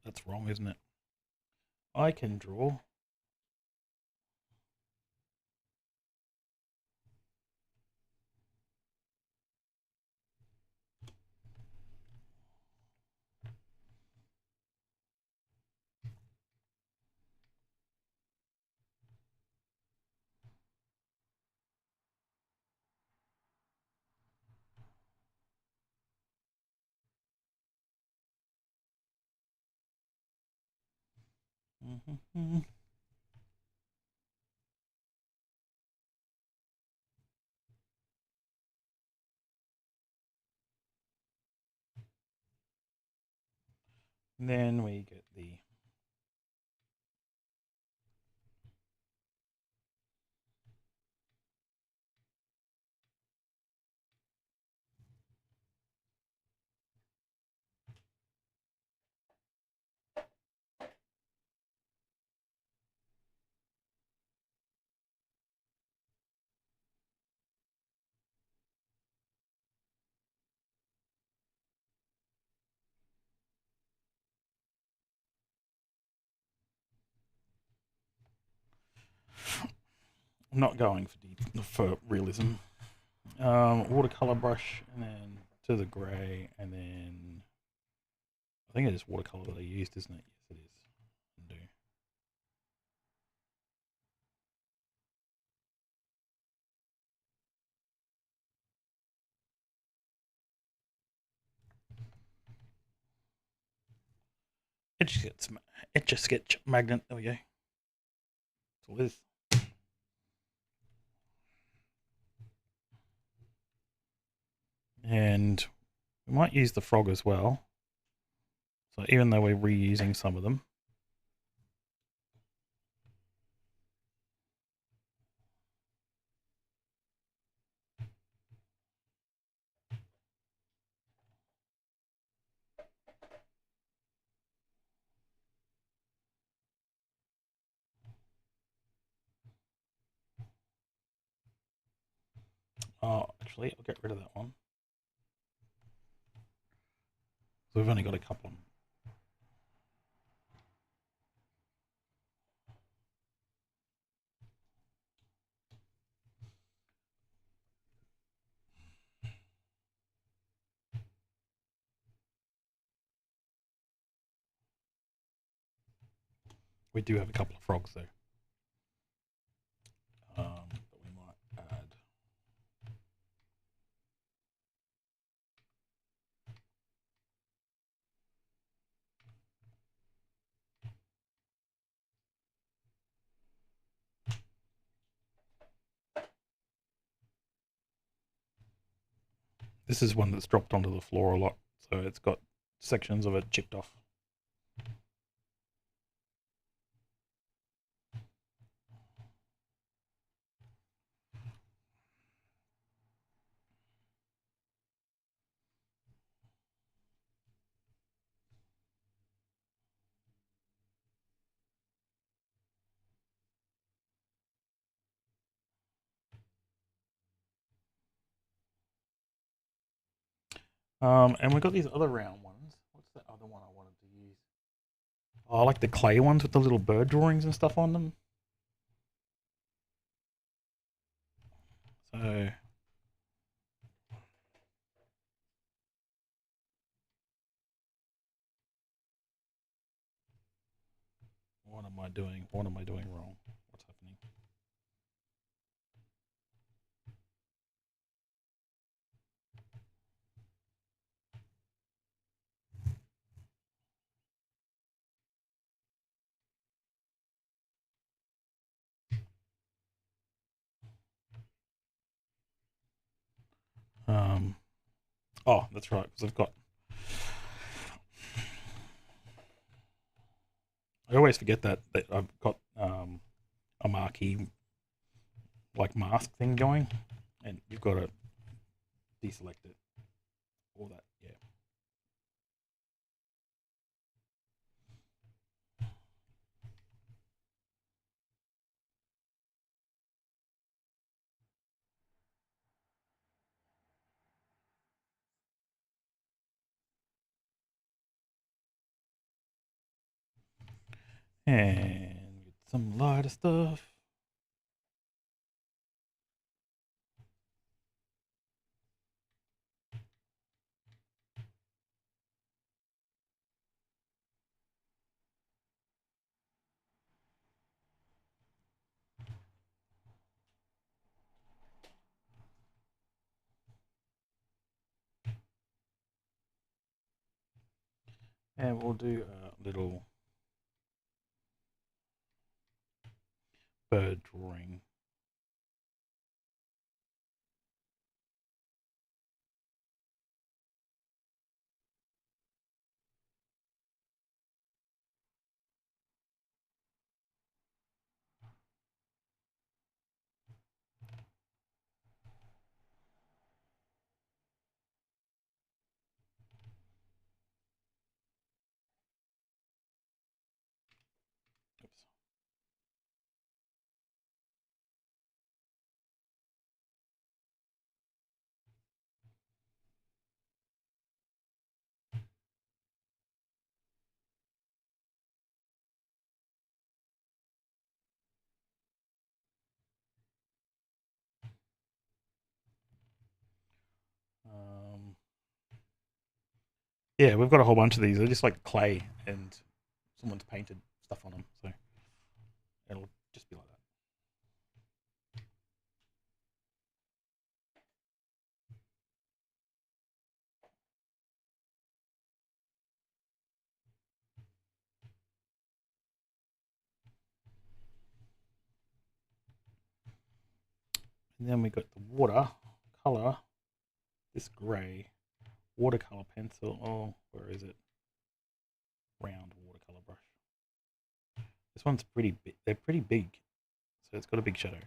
That's wrong, isn't it? I can draw. Then we get the I'm not going for realism. Watercolor brush, and then to the grey, and then I think it is watercolor that I used, isn't it? Yes, it is. Undo. Etch-a-Sketch magnet. There we go. That's all it is. And we might use the frog as well. So even though we're reusing some of them. Oh, actually, I'll get rid of that one. So we've only got a couple. We do have a couple of frogs though. That we might add. This is one that's dropped onto the floor a lot, so it's got sections of it chipped off. And we got these other round ones. What's the other one I wanted to use? Oh, I like the clay ones with the little bird drawings and stuff on them. So what am I doing? What am I doing wrong? What's happening? Oh, that's right, because I've got. I always forget that I've got a marquee like mask thing going, and you've got to deselect it. All that, yeah. And get some lighter stuff. And we'll do a little bird drawing. Oops. Um, yeah, we've got a whole bunch of these. They're just like clay, and someone's painted stuff on them, so it'll just be like that. And then we got the water color. this grey watercolor pencil. Oh, where is it? Round watercolor brush. This one's pretty big. They're pretty big, so it's got a big shadow.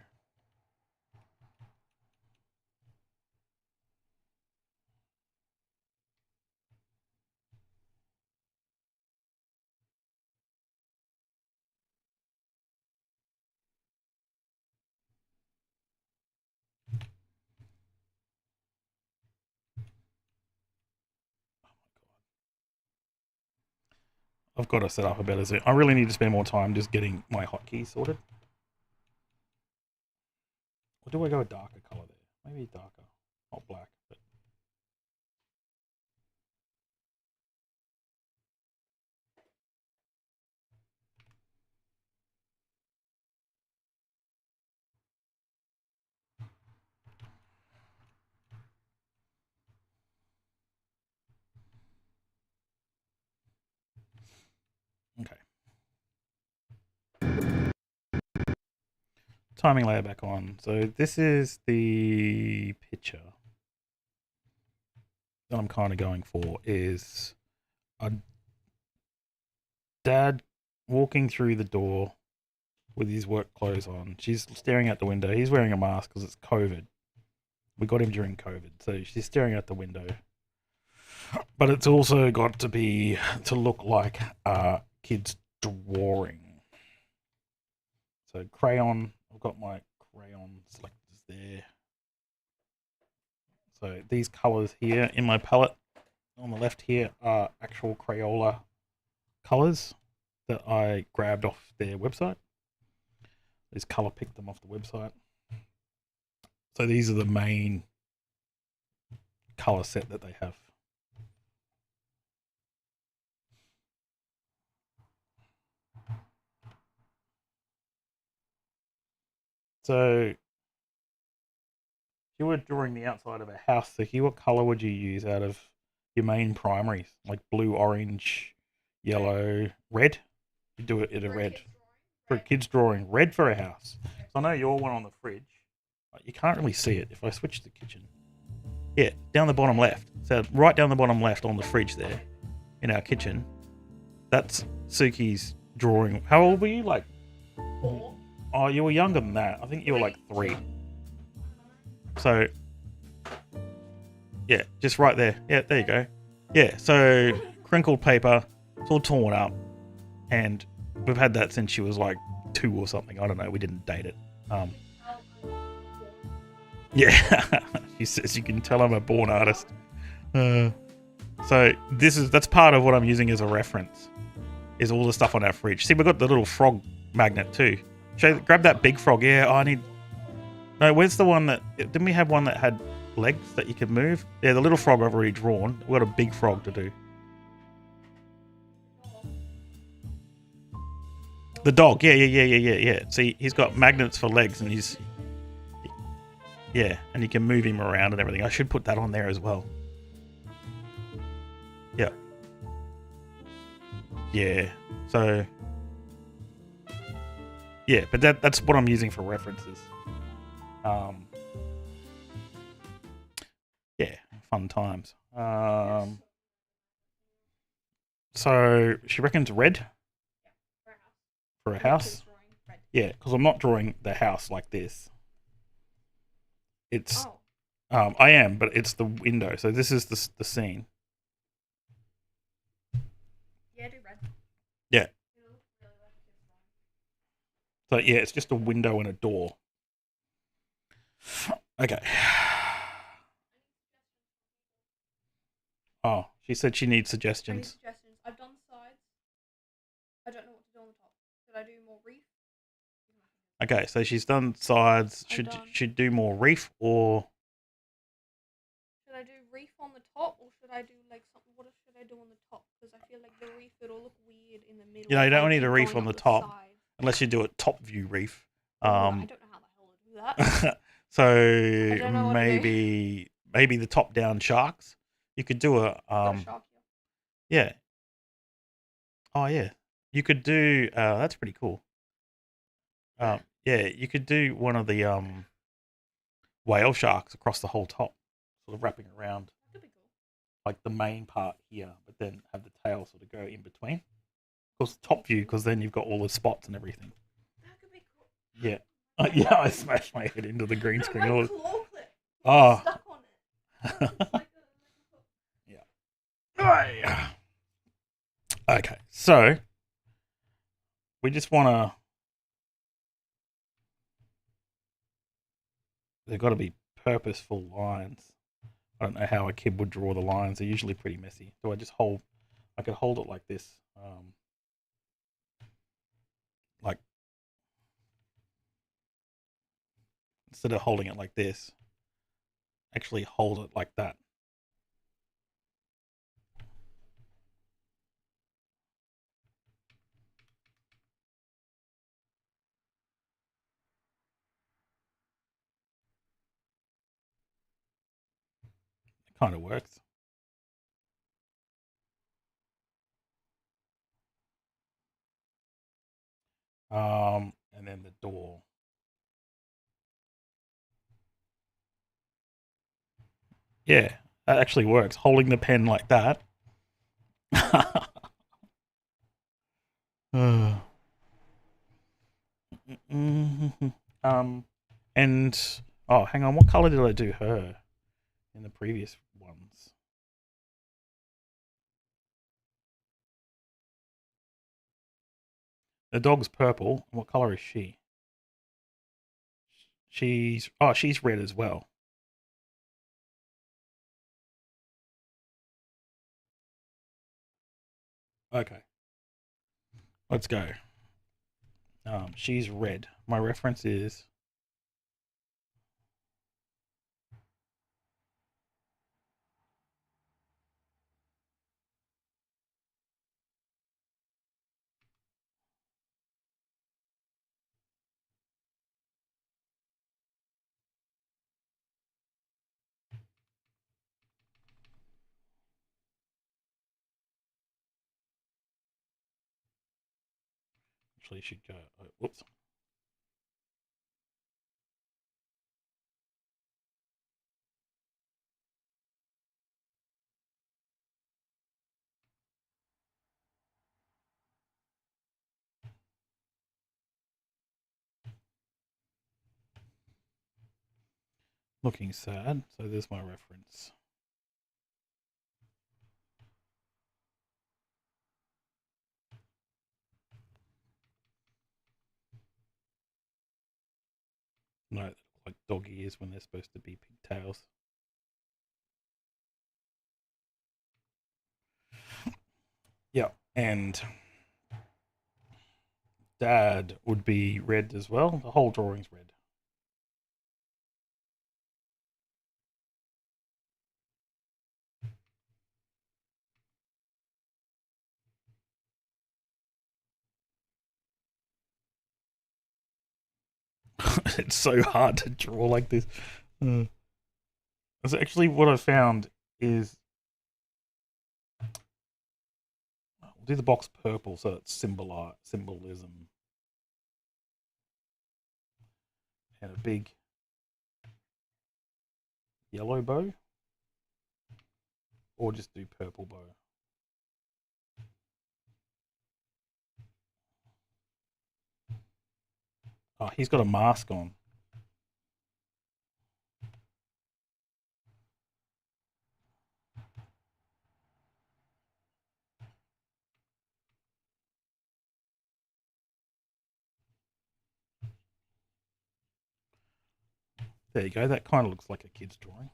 I've got to set up a better Zoom. I really need to spend more time just getting my hotkeys sorted. Or do I go a darker color there? Maybe darker, not black. But okay. Timing layer back on. So this is the picture that I'm kind of going for, is a dad walking through the door with his work clothes on. She's staring out the window. He's wearing a mask because it's COVID. We got him during COVID, so she's staring out the window. But it's also got to look like a kid's drawing. So crayon, I've got my crayon selectors there. So these colors here in my palette on the left here are actual Crayola colors that I grabbed off their website. These color picked them off the website. So these are the main color set that they have. So if you were drawing the outside of a house, so here, what color would you use out of your main primaries? Like blue, orange, yellow, red? You do it in a red. For a kid's drawing, red for a house. So I know your one on the fridge. You can't really see it if I switch the kitchen. Yeah, down the bottom left. So right down the bottom left on the fridge there, in our kitchen. That's Suki's drawing. How old were you? Like 4. Oh, you were younger than that. I think you were like 3. So, yeah, just right there. Yeah, there you go. Yeah, so crinkled paper. It's all torn up. And we've had that since she was like 2 or something. I don't know. We didn't date it. Yeah, she says you can tell I'm a born artist. So that's part of what I'm using as a reference. Is all the stuff on our fridge. See, we've got the little frog magnet too. Grab that big frog. Yeah, I need. No, where's the one that? Didn't we have one that had legs that you could move? Yeah, the little frog I've already drawn. We've got a big frog to do. The dog. Yeah. See, he's got magnets for legs, and he's. Yeah, and you can move him around and everything. I should put that on there as well. Yeah. Yeah. So. Yeah, but that's what I'm using for references. Yeah, fun times. So she reckons red for a house. Yeah, because I'm not drawing the house like this. It's I am, but it's the window. So this is the scene. Yeah, do red. Yeah. So yeah, it's just a window and a door. Okay. Oh, she said she needs suggestions. I've done sides. I don't know what to do on the top. Should I do more reef? Okay, so she's done sides. Should do more reef, or should I do reef on the top, or should I do like something? What should I do on the top? Because I feel like the reef it'll look weird in the middle. You know, you don't need a reef on the top unless you do a top view reef. I don't know how the hell to do that. So maybe the top down sharks. You could do a shark yeah. Oh yeah, you could do. That's pretty cool. Yeah, you could do one of the whale sharks across the whole top. sort of wrapping around That could be cool. like the main part here, but then have the tail sort of go in between. Of course, top view, because then you've got all the spots and everything. That could be cool. Yeah. Yeah, I smashed my head into the green No, screen. my claw clip Oh. stuck on it. It's like Yeah. Okay, so we just want to. They've got to be purposeful lines. I don't know how a kid would draw the lines. They're usually pretty messy. Do I just hold? I could hold it like this. Like instead of holding it like this, actually hold it like that. It kind of works. And then the door. Yeah, that actually works. Holding the pen like that. And oh, hang on. What color did I do her in the previous ones? The dog's purple. What color is she? She's red as well. Okay, let's go. She's red. My reference is actually should go. Whoops. Looking sad. So there's my reference. No, like dog ears when they're supposed to be pigtails. Yeah, and dad would be red as well. The whole drawing's red. It's so hard to draw like this. That's actually what I found is we'll do the box purple so it's symbolism and a big yellow bow, or just do purple bow. Oh, he's got a mask on. There you go. That kind of looks like a kid's drawing.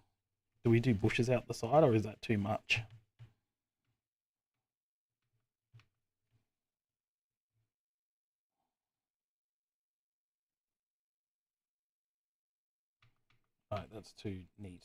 Do we do bushes out the side, or is that too much? Right, that's too neat.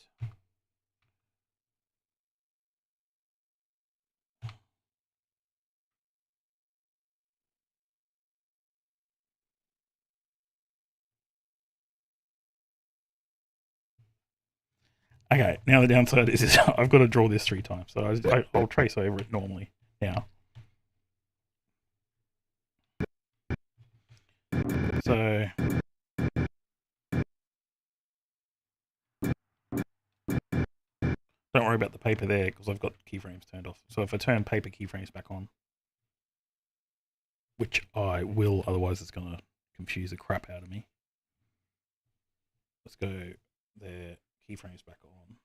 Okay, now the downside is I've got to draw this 3 times, so I'll trace over it normally now. So Don't worry about the paper there because I've got keyframes turned off. So if I turn paper keyframes back on, which I will, otherwise it's going to confuse the crap out of me. Let's go there, keyframes back on.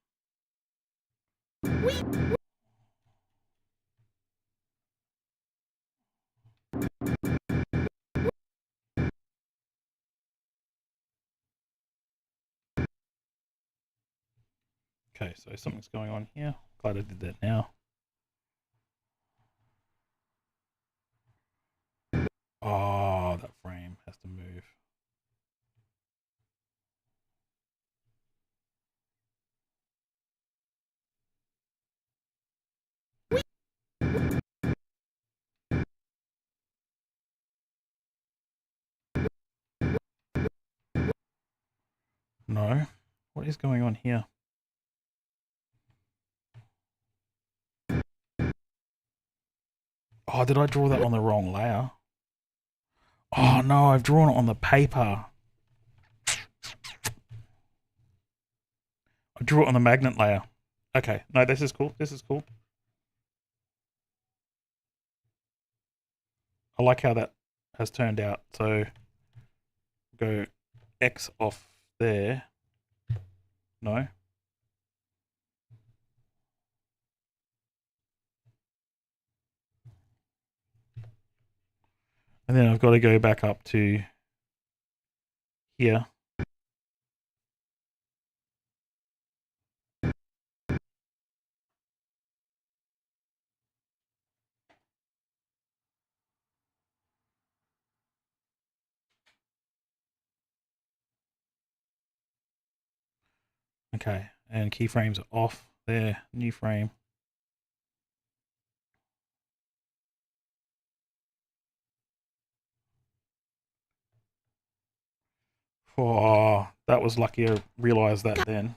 Okay, so something's going on here. Glad I did that now. Oh, that frame has to move. No. What is going on here? Oh, did I draw that on the wrong layer? Oh no, I've drawn it on the paper. I drew it on the magnet layer. Okay, no, this is cool. This is cool. I like how that has turned out. So go X off there. No. And then I've got to go back up to here. Okay, and keyframes are off there. New frame. Oh, that was lucky I realised that then.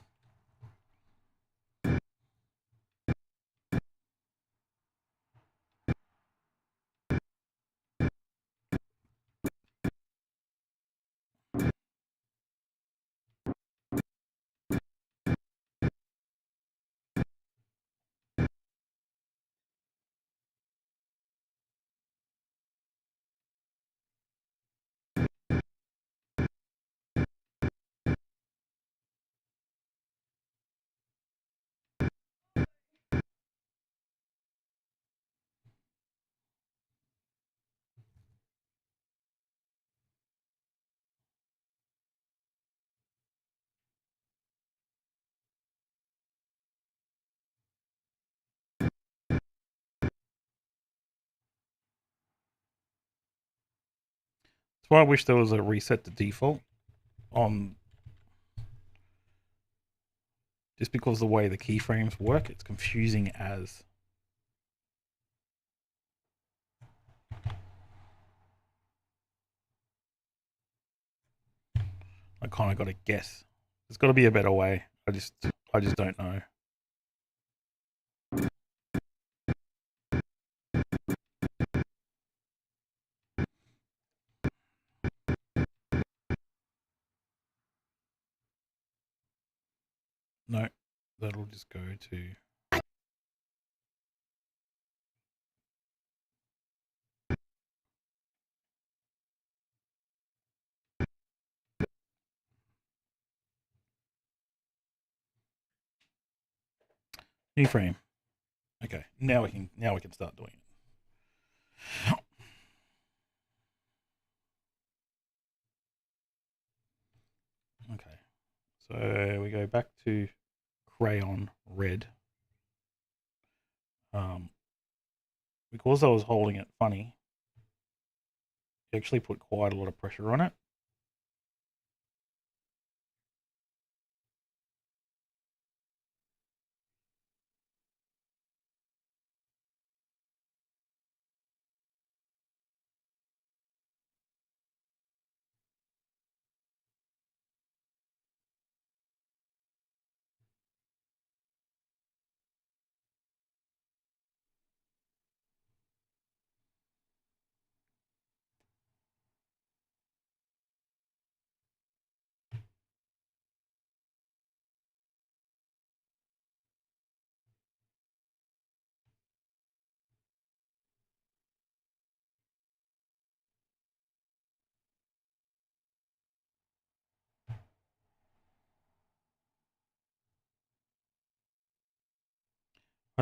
That's why I wish there was a reset to default on, just because the way the keyframes work, it's confusing as. I kind of got to guess. There's got to be a better way. I just don't know. No, that'll just go to. New frame. Okay, now we can start doing it. Okay, so we go back to crayon red. Because I was holding it funny, it actually put quite a lot of pressure on it.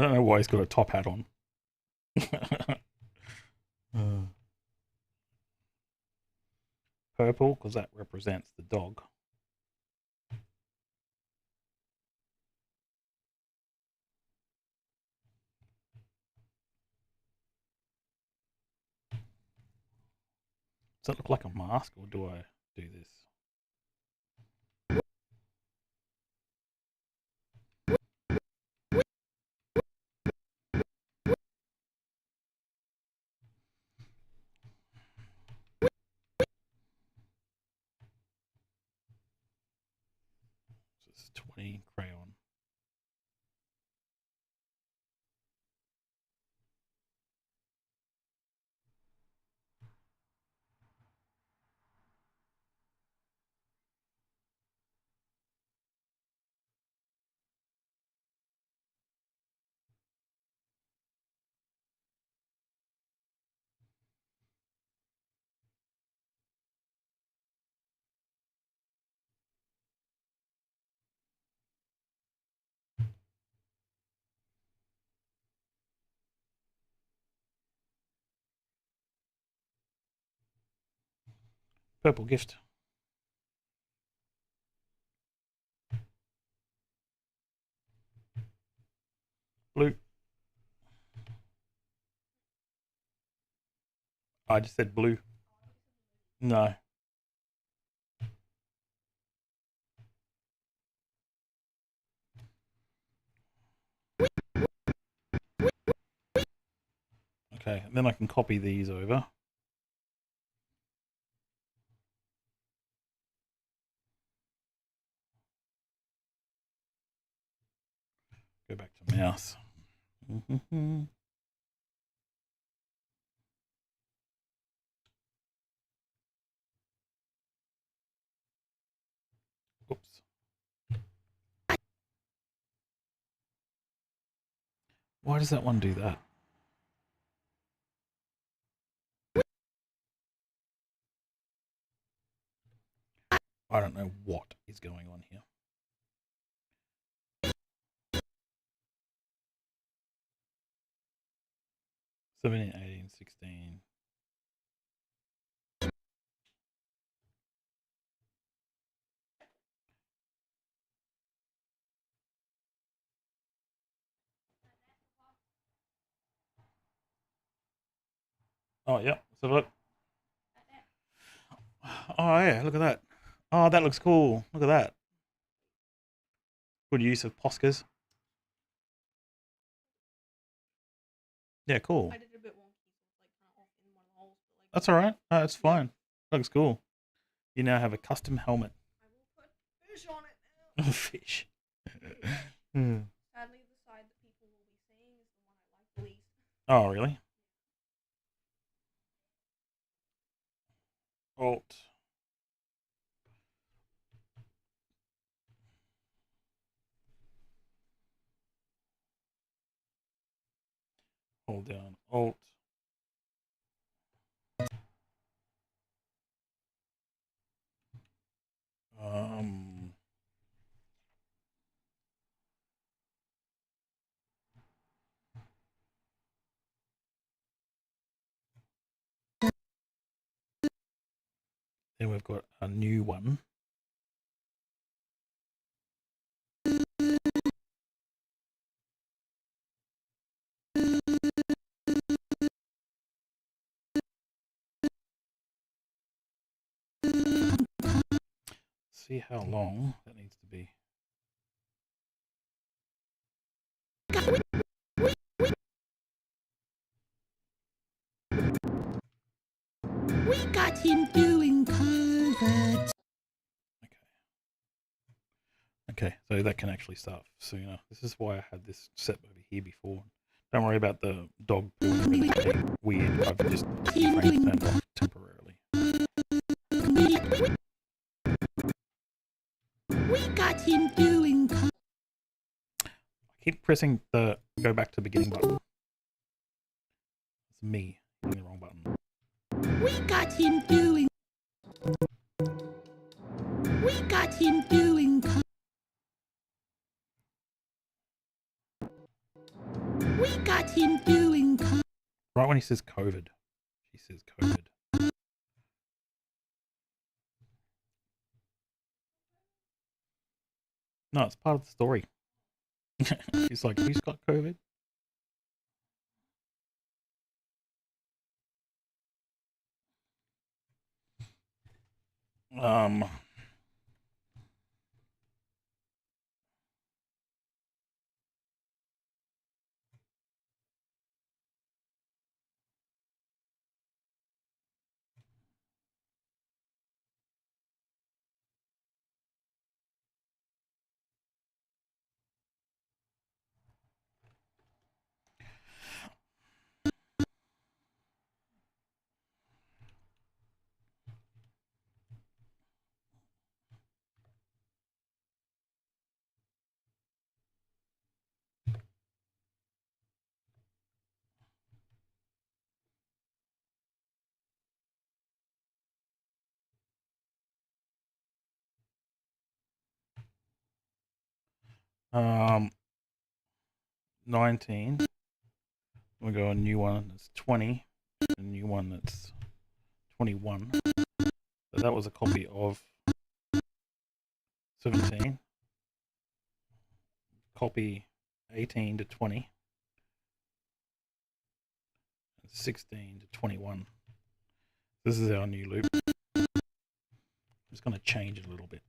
I don't know why he's got a top hat on. Purple, because that represents the dog. Does that look like a mask, or do I do this? So it's 20 crayon. Purple gift. Blue. I just said blue. No. Okay, and then I can copy these over. Go back to mouse. Oops. Why does that one do that? I don't know what is going on here. 17, 18, 16. Oh, yeah. So look. Oh, yeah. Look at that. Oh, that looks cool. Look at that. Good use of Poscas. Yeah, cool. I did a bit wonky, so it's like kind of off in one of the holes. But like, That's all right. That's fine. Looks cool. You now have a custom helmet. I will put fish on it now. Fish. Sadly, the side that people will be seeing is the one I like the least. Oh, really? Alt. Hold down. Alt. Um. Then we've got a new one. See how long that needs to be. We got him doing pervert. Okay, so that can actually start sooner. This is why I had this set over here before. Don't worry about the dog being weird. I've just frames turned off temporarily. We got him doing I keep pressing the go back to beginning button. It's me hitting the wrong button. We got him doing. We got him doing. when he says COVID. She says COVID. No, it's part of the story. She's like, who's got COVID? Um, 19. We go a new one that's 20. A new one that's 21. So that was a copy of 17. Copy 18 to 20. 16 to 21. This is our new loop. I'm just going to change it a little bit.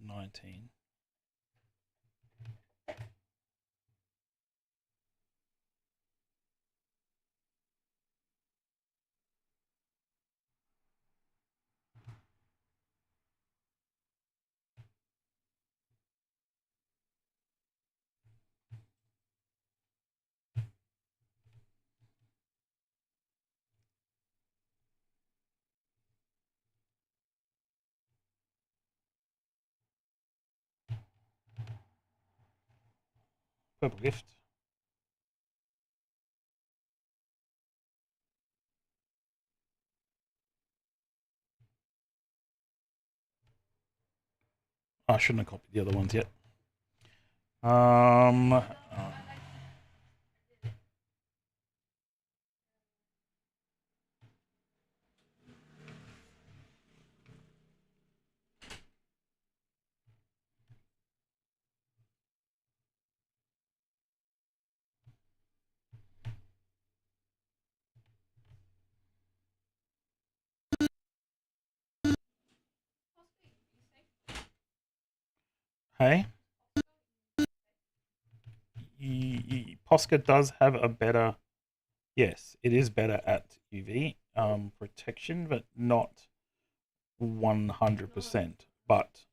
$19. Purple gift. I shouldn't have copied the other ones yet. Hey, Posca does have a better. Yes, it is better at UV protection, but not 100%. But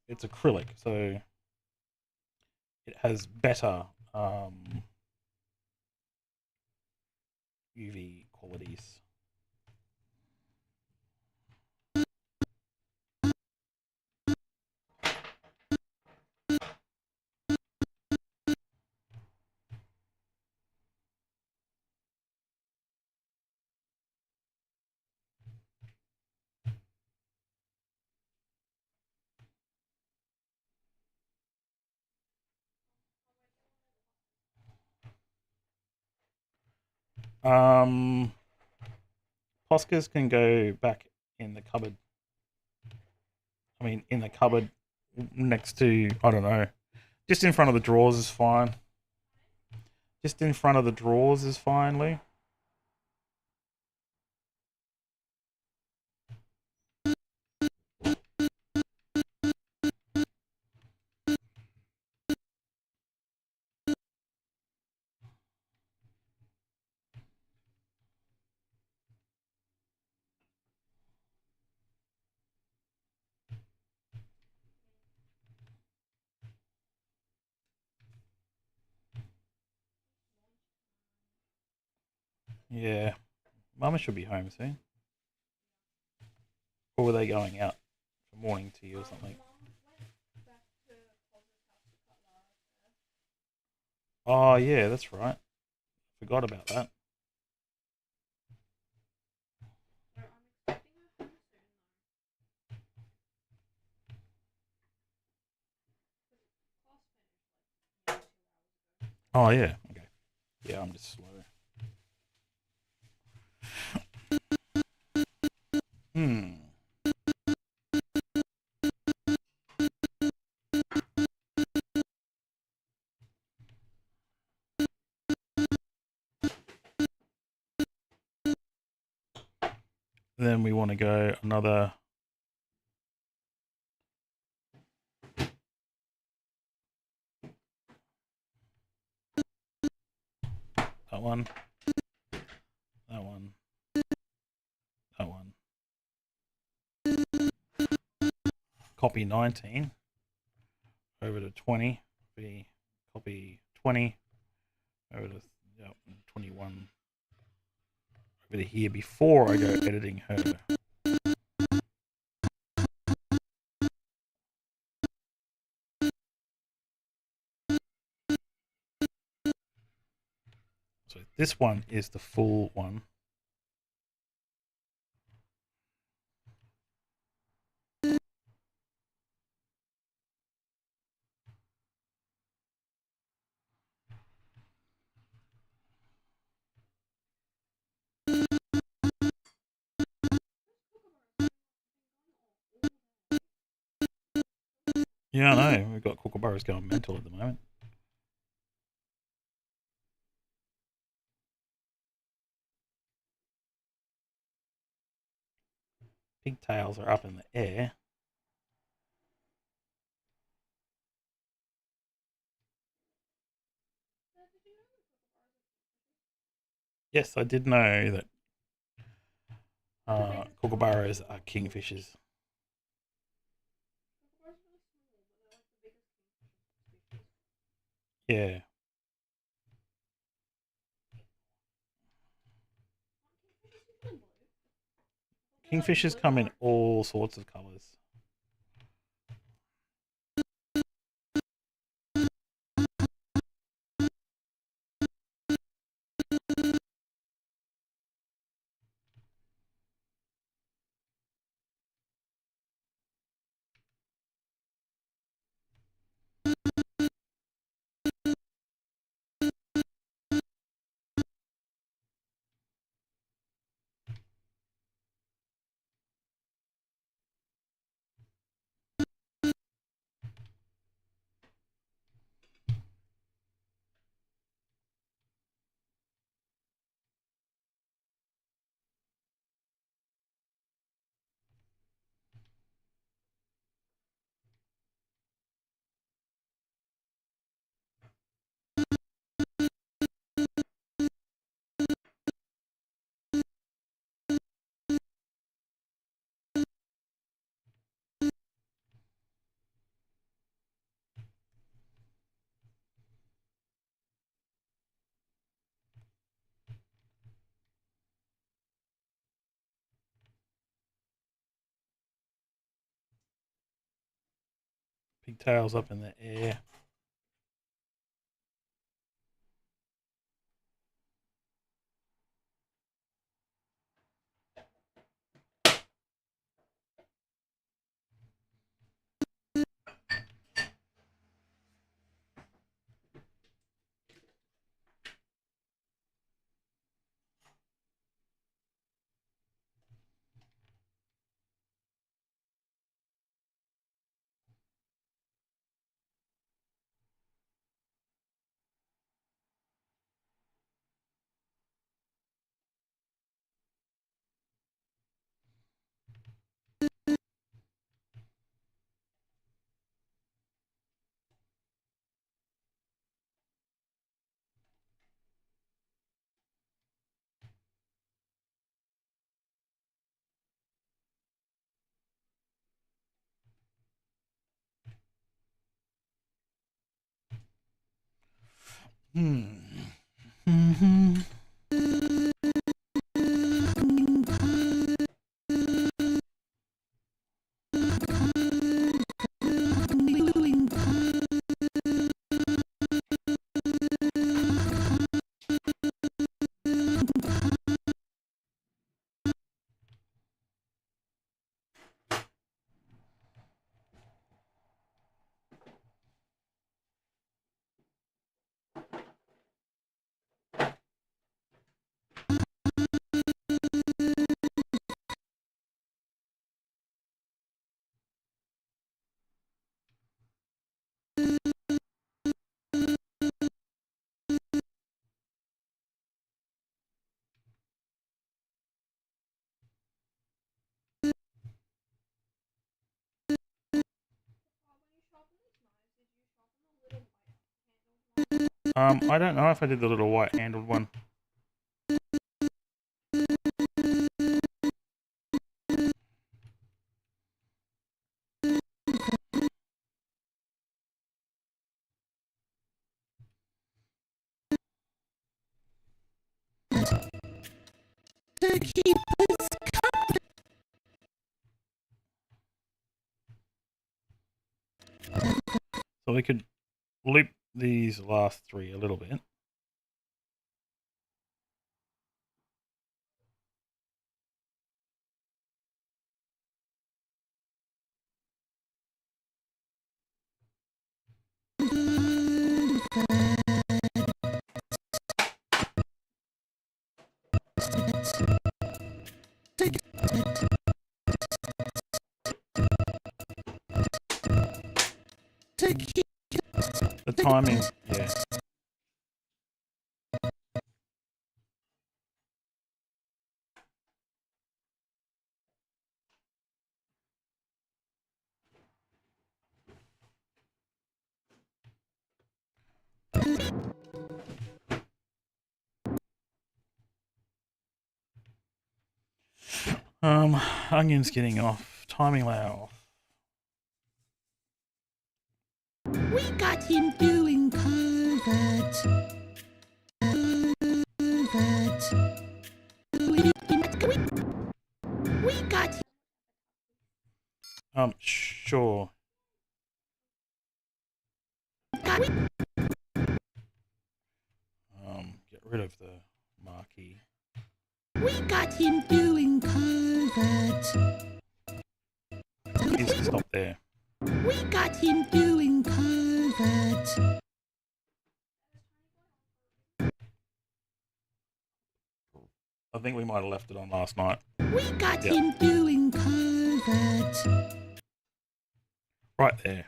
it's acrylic, so it has better UV qualities. Poscas can go back in the cupboard. I mean, in the cupboard next to, I don't know, just in front of the drawers is fine. Just in front of the drawers is fine, Lou. Yeah. Mama should be home soon. Or were they going out for morning tea or something? Oh, yeah, that's right. Forgot about that. Oh, yeah. Okay. Yeah, I'm just slow. Hmm. Then we want to go another. That one. That one. That one. Copy 19 over to 20. Copy 20 over to 21 over to here before I go editing her. So this one is the full one. Yeah, I know. We've got kookaburras going mental at the moment. Pigtails are up in the air. Yes, I did know that kookaburras are kingfishers. Yeah. Kingfishers come in all sorts of colours. Pigtails up in the air. Hmm. I don't know if I did the little white handled one. To keep us So we could loop these last three a little bit. to keep The timing, yeah. Onion's getting off. Timing layout. we got him doing covert. We got Sure. Get rid of the marquee. we got him doing covert. Needs to stop there. We got him doing covert. I think we might have left it on last night. We got Yeah. him doing covert. Right there.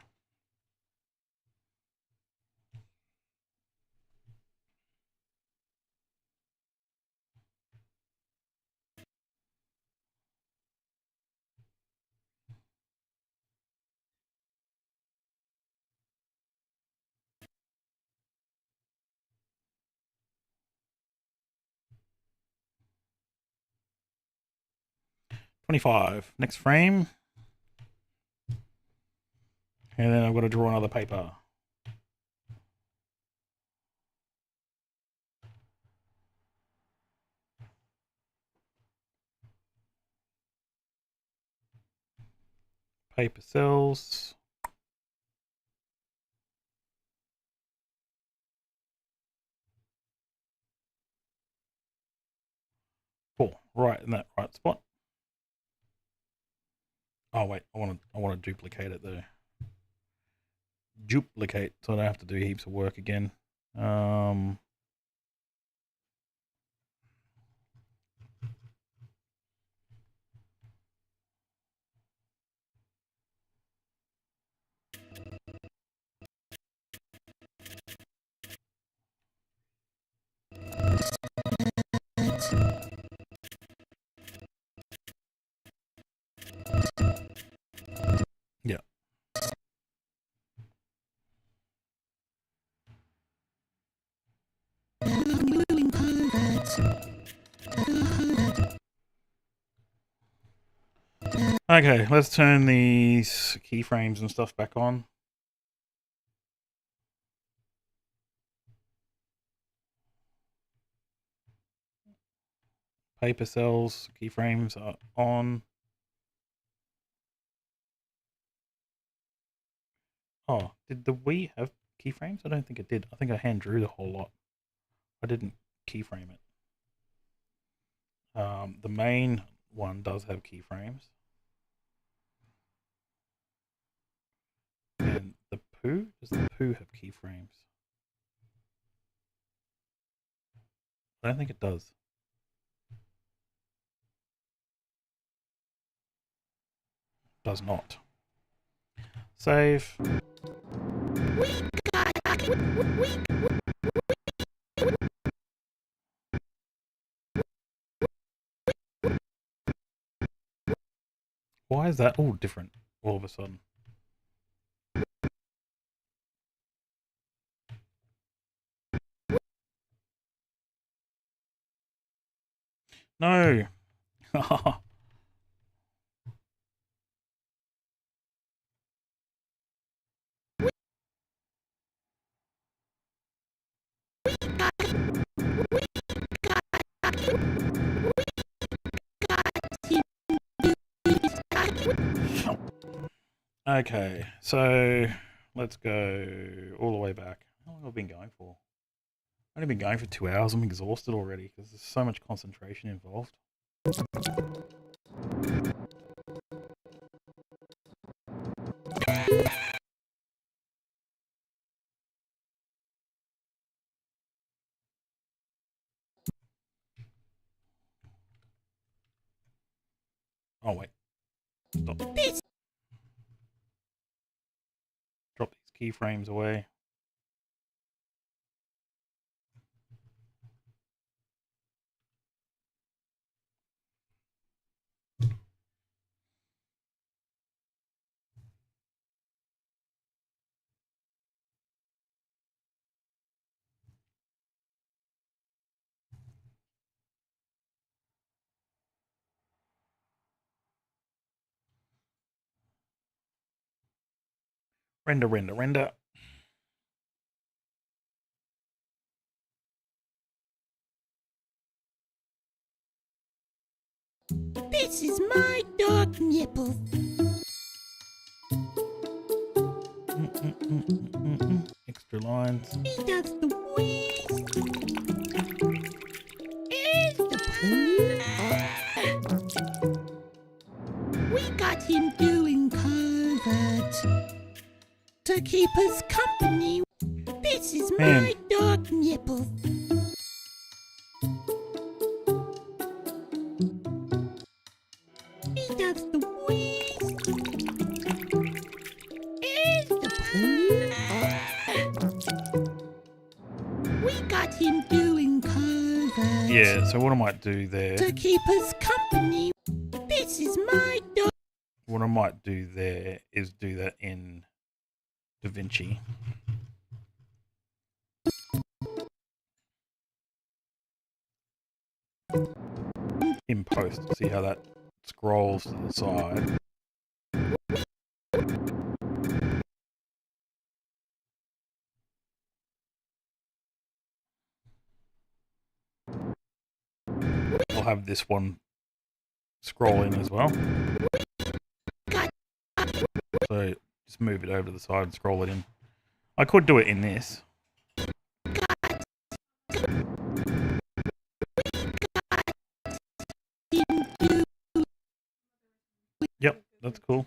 $25. Next frame. And then I've got to draw another paper. Paper cells. Cool. Right in that right spot. Oh wait, I want to duplicate it though. Duplicate, so I don't have to do heaps of work again. Yeah. Doing covert. Okay, let's turn these keyframes and stuff back on. Paper cells, keyframes are on. Oh, did the Wii have keyframes? I don't think it did. I think I hand drew the whole lot. I didn't keyframe it. The main one does have keyframes. And the Pooh? Does the Pooh have keyframes? I don't think it does. Does not. Save. Why is that all different all of a sudden? No. Okay, so let's go all the way back. How long have I been going for? I've only been going for 2 hours. I'm exhausted already because there's so much concentration involved. Oh wait, stop. Drop these keyframes away. Render, render, render. This is my dog Nipples. Extra lines. He does the wheeze and the poo. We got him doing covert to keep us company. This is Man. my dog Nipples. He does the wheeze and the poo. We got him doing covert. Yeah, so what I might do there, To keep us company. This is my dog. what I might do there is do that in DaVinci. In post, see how that scrolls to the side. I'll have this one scroll in as well. So just move it over to the side and scroll it in. I could do it in this. Yep, that's cool.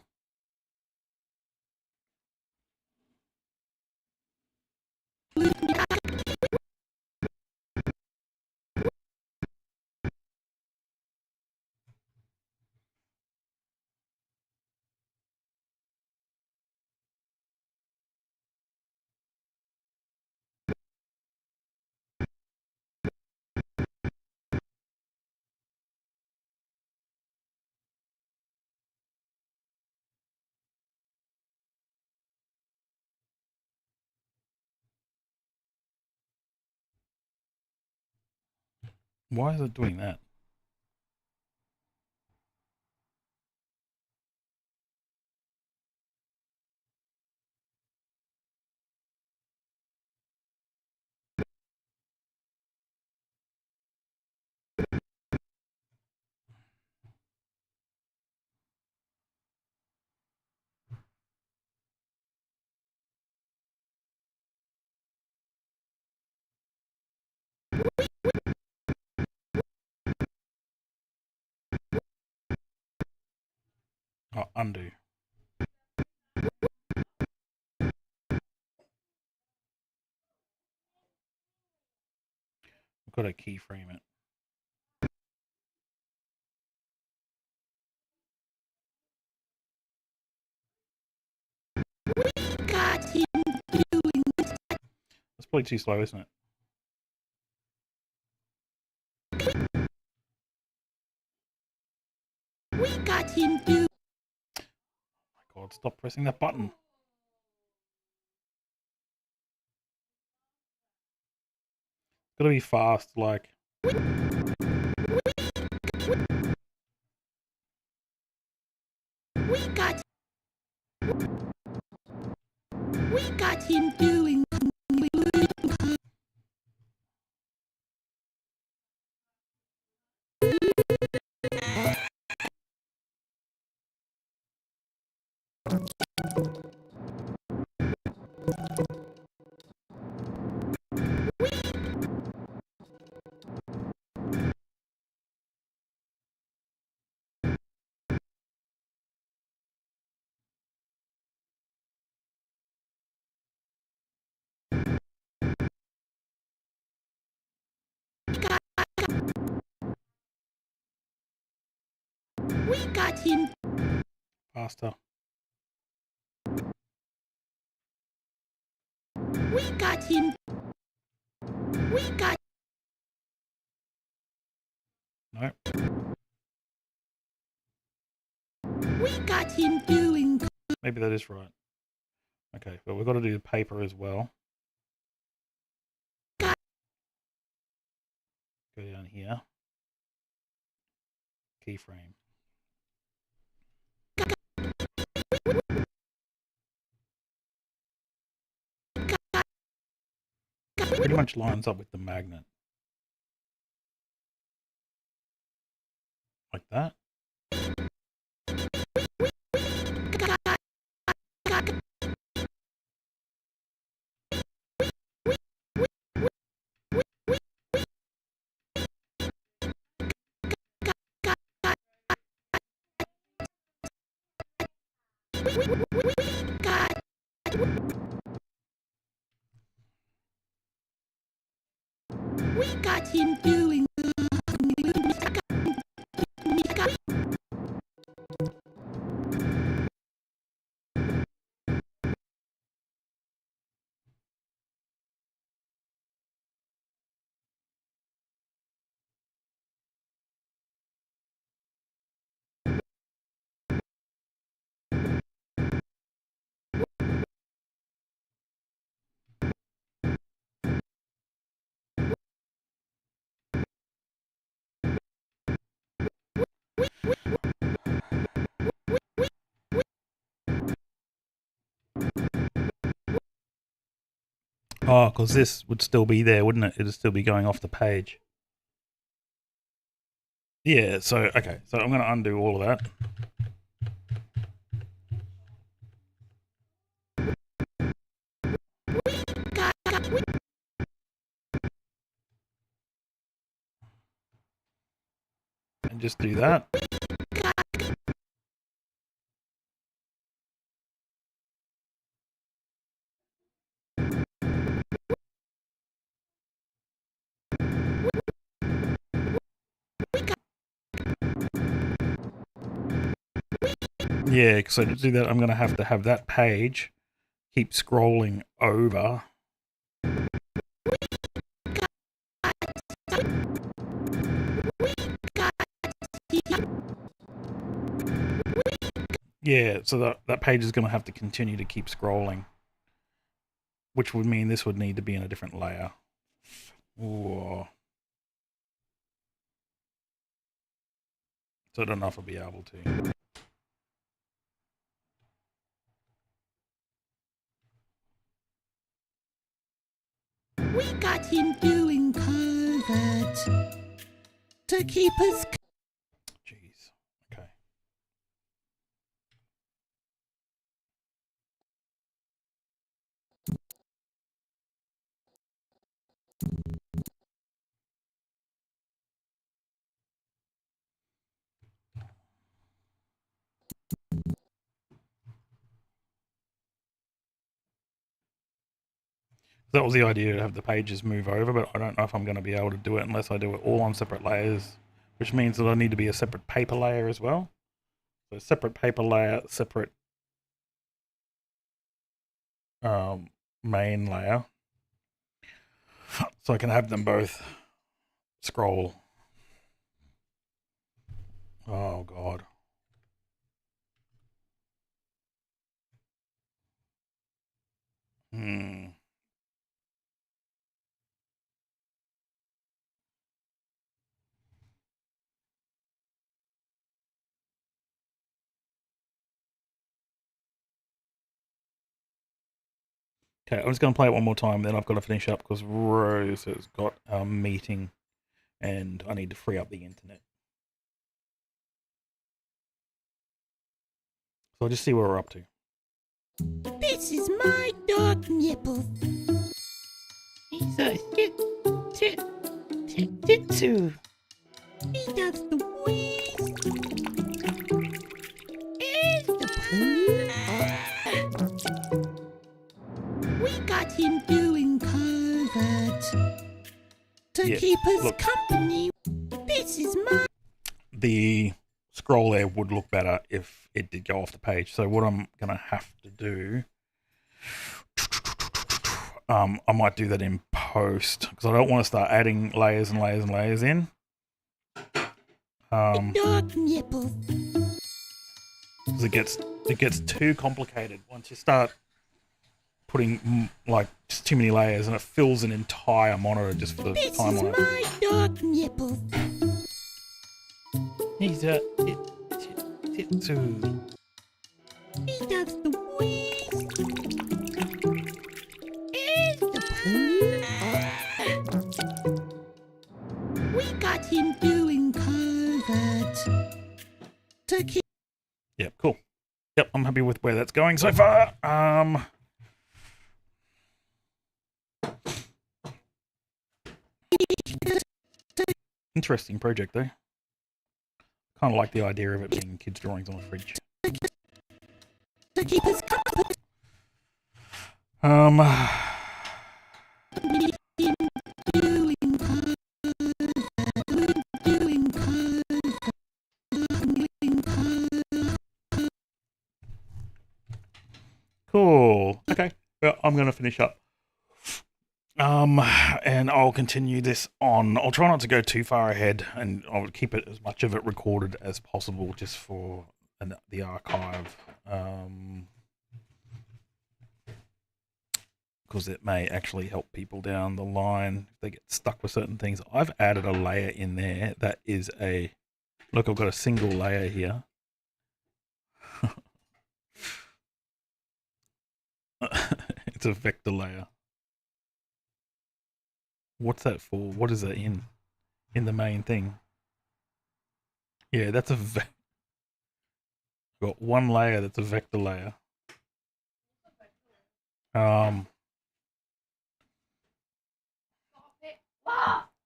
Why is it doing that? Oh, undo. I've got to keyframe it. Got him doing. That's probably too slow, isn't it? We got him doing. Oh my god, stop pressing that button. It's gotta be fast, like. got we got him doing we got him Faster. we got him we got No. we got him doing Maybe that is right. Okay, but we've got to do the paper as well. Got- Go down here. Keyframe. Pretty much lines up with the magnet. Like that. we got him doing Oh, because this would still be there, wouldn't it? It'd still be going off the page. Yeah, so, okay. So I'm going to undo all of that. And just do that. Yeah, so to do that, I'm going to have that page keep scrolling over. Yeah, so that page is going to have to continue to keep scrolling, which would mean this would need to be in a different layer. Whoa. So I don't know if I'll be able to. we got him doing covert to keep us Jeez. Okay. That was the idea, to have the pages move over, but I don't know if I'm going to be able to do it unless I do it all on separate layers, which means that I need to be a separate paper layer as well. So separate paper layer, separate main layer, so I can have them both scroll. Oh God. Hmm. Okay, I'm just going to play it one more time, then I've got to finish up because Rose has got a meeting and I need to free up the internet. So I'll just see where we're up to. This is my dog, Nipples. He's a Shih-Tzu. He does the wheeze and the poo. We got him doing covert to Yeah, keep us look. company. This is my... The scroll there would look better if it did go off the page. So what I'm going to have to do, I might do that in post because I don't want to start adding layers and layers and layers in. dog, Nipples. Because it gets too complicated once you start putting like just too many layers and it fills an entire monitor just for the This is timeline. my dog, Nipples. He's a Shih-Tzu. He does the wheeze and the poo. We got him doing covert to keep... Yep, cool. Yep, I'm happy with where that's going so far. Interesting project though. Kind of like the idea of it being kids' drawings on a fridge. to keep us company. Doing covert, doing covert. Cool. Okay. Well, I'm gonna finish up. And I'll continue this on. I'll try not to go too far ahead, and I'll keep it as much of it recorded as possible, just for the archive. Because it may actually help people down the line if they get stuck with certain things. I've added a layer in there that is a look. I've got a single layer here. It's a vector layer. What's that for? What is that in the main thing? Yeah, that's a got one layer that's a vector layer.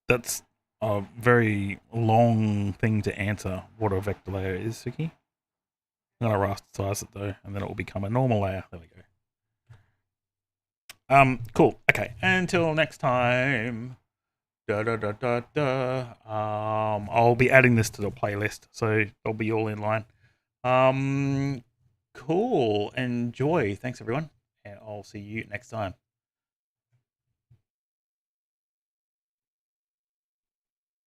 That's a very long thing to answer what a vector layer is, Suki. I'm gonna rasterize it though, and then it will become a normal layer. There we go. Cool. Okay, until next time. I'll be adding this to the playlist, so they'll be all in line. Cool. Enjoy. Thanks everyone, and I'll see you next time.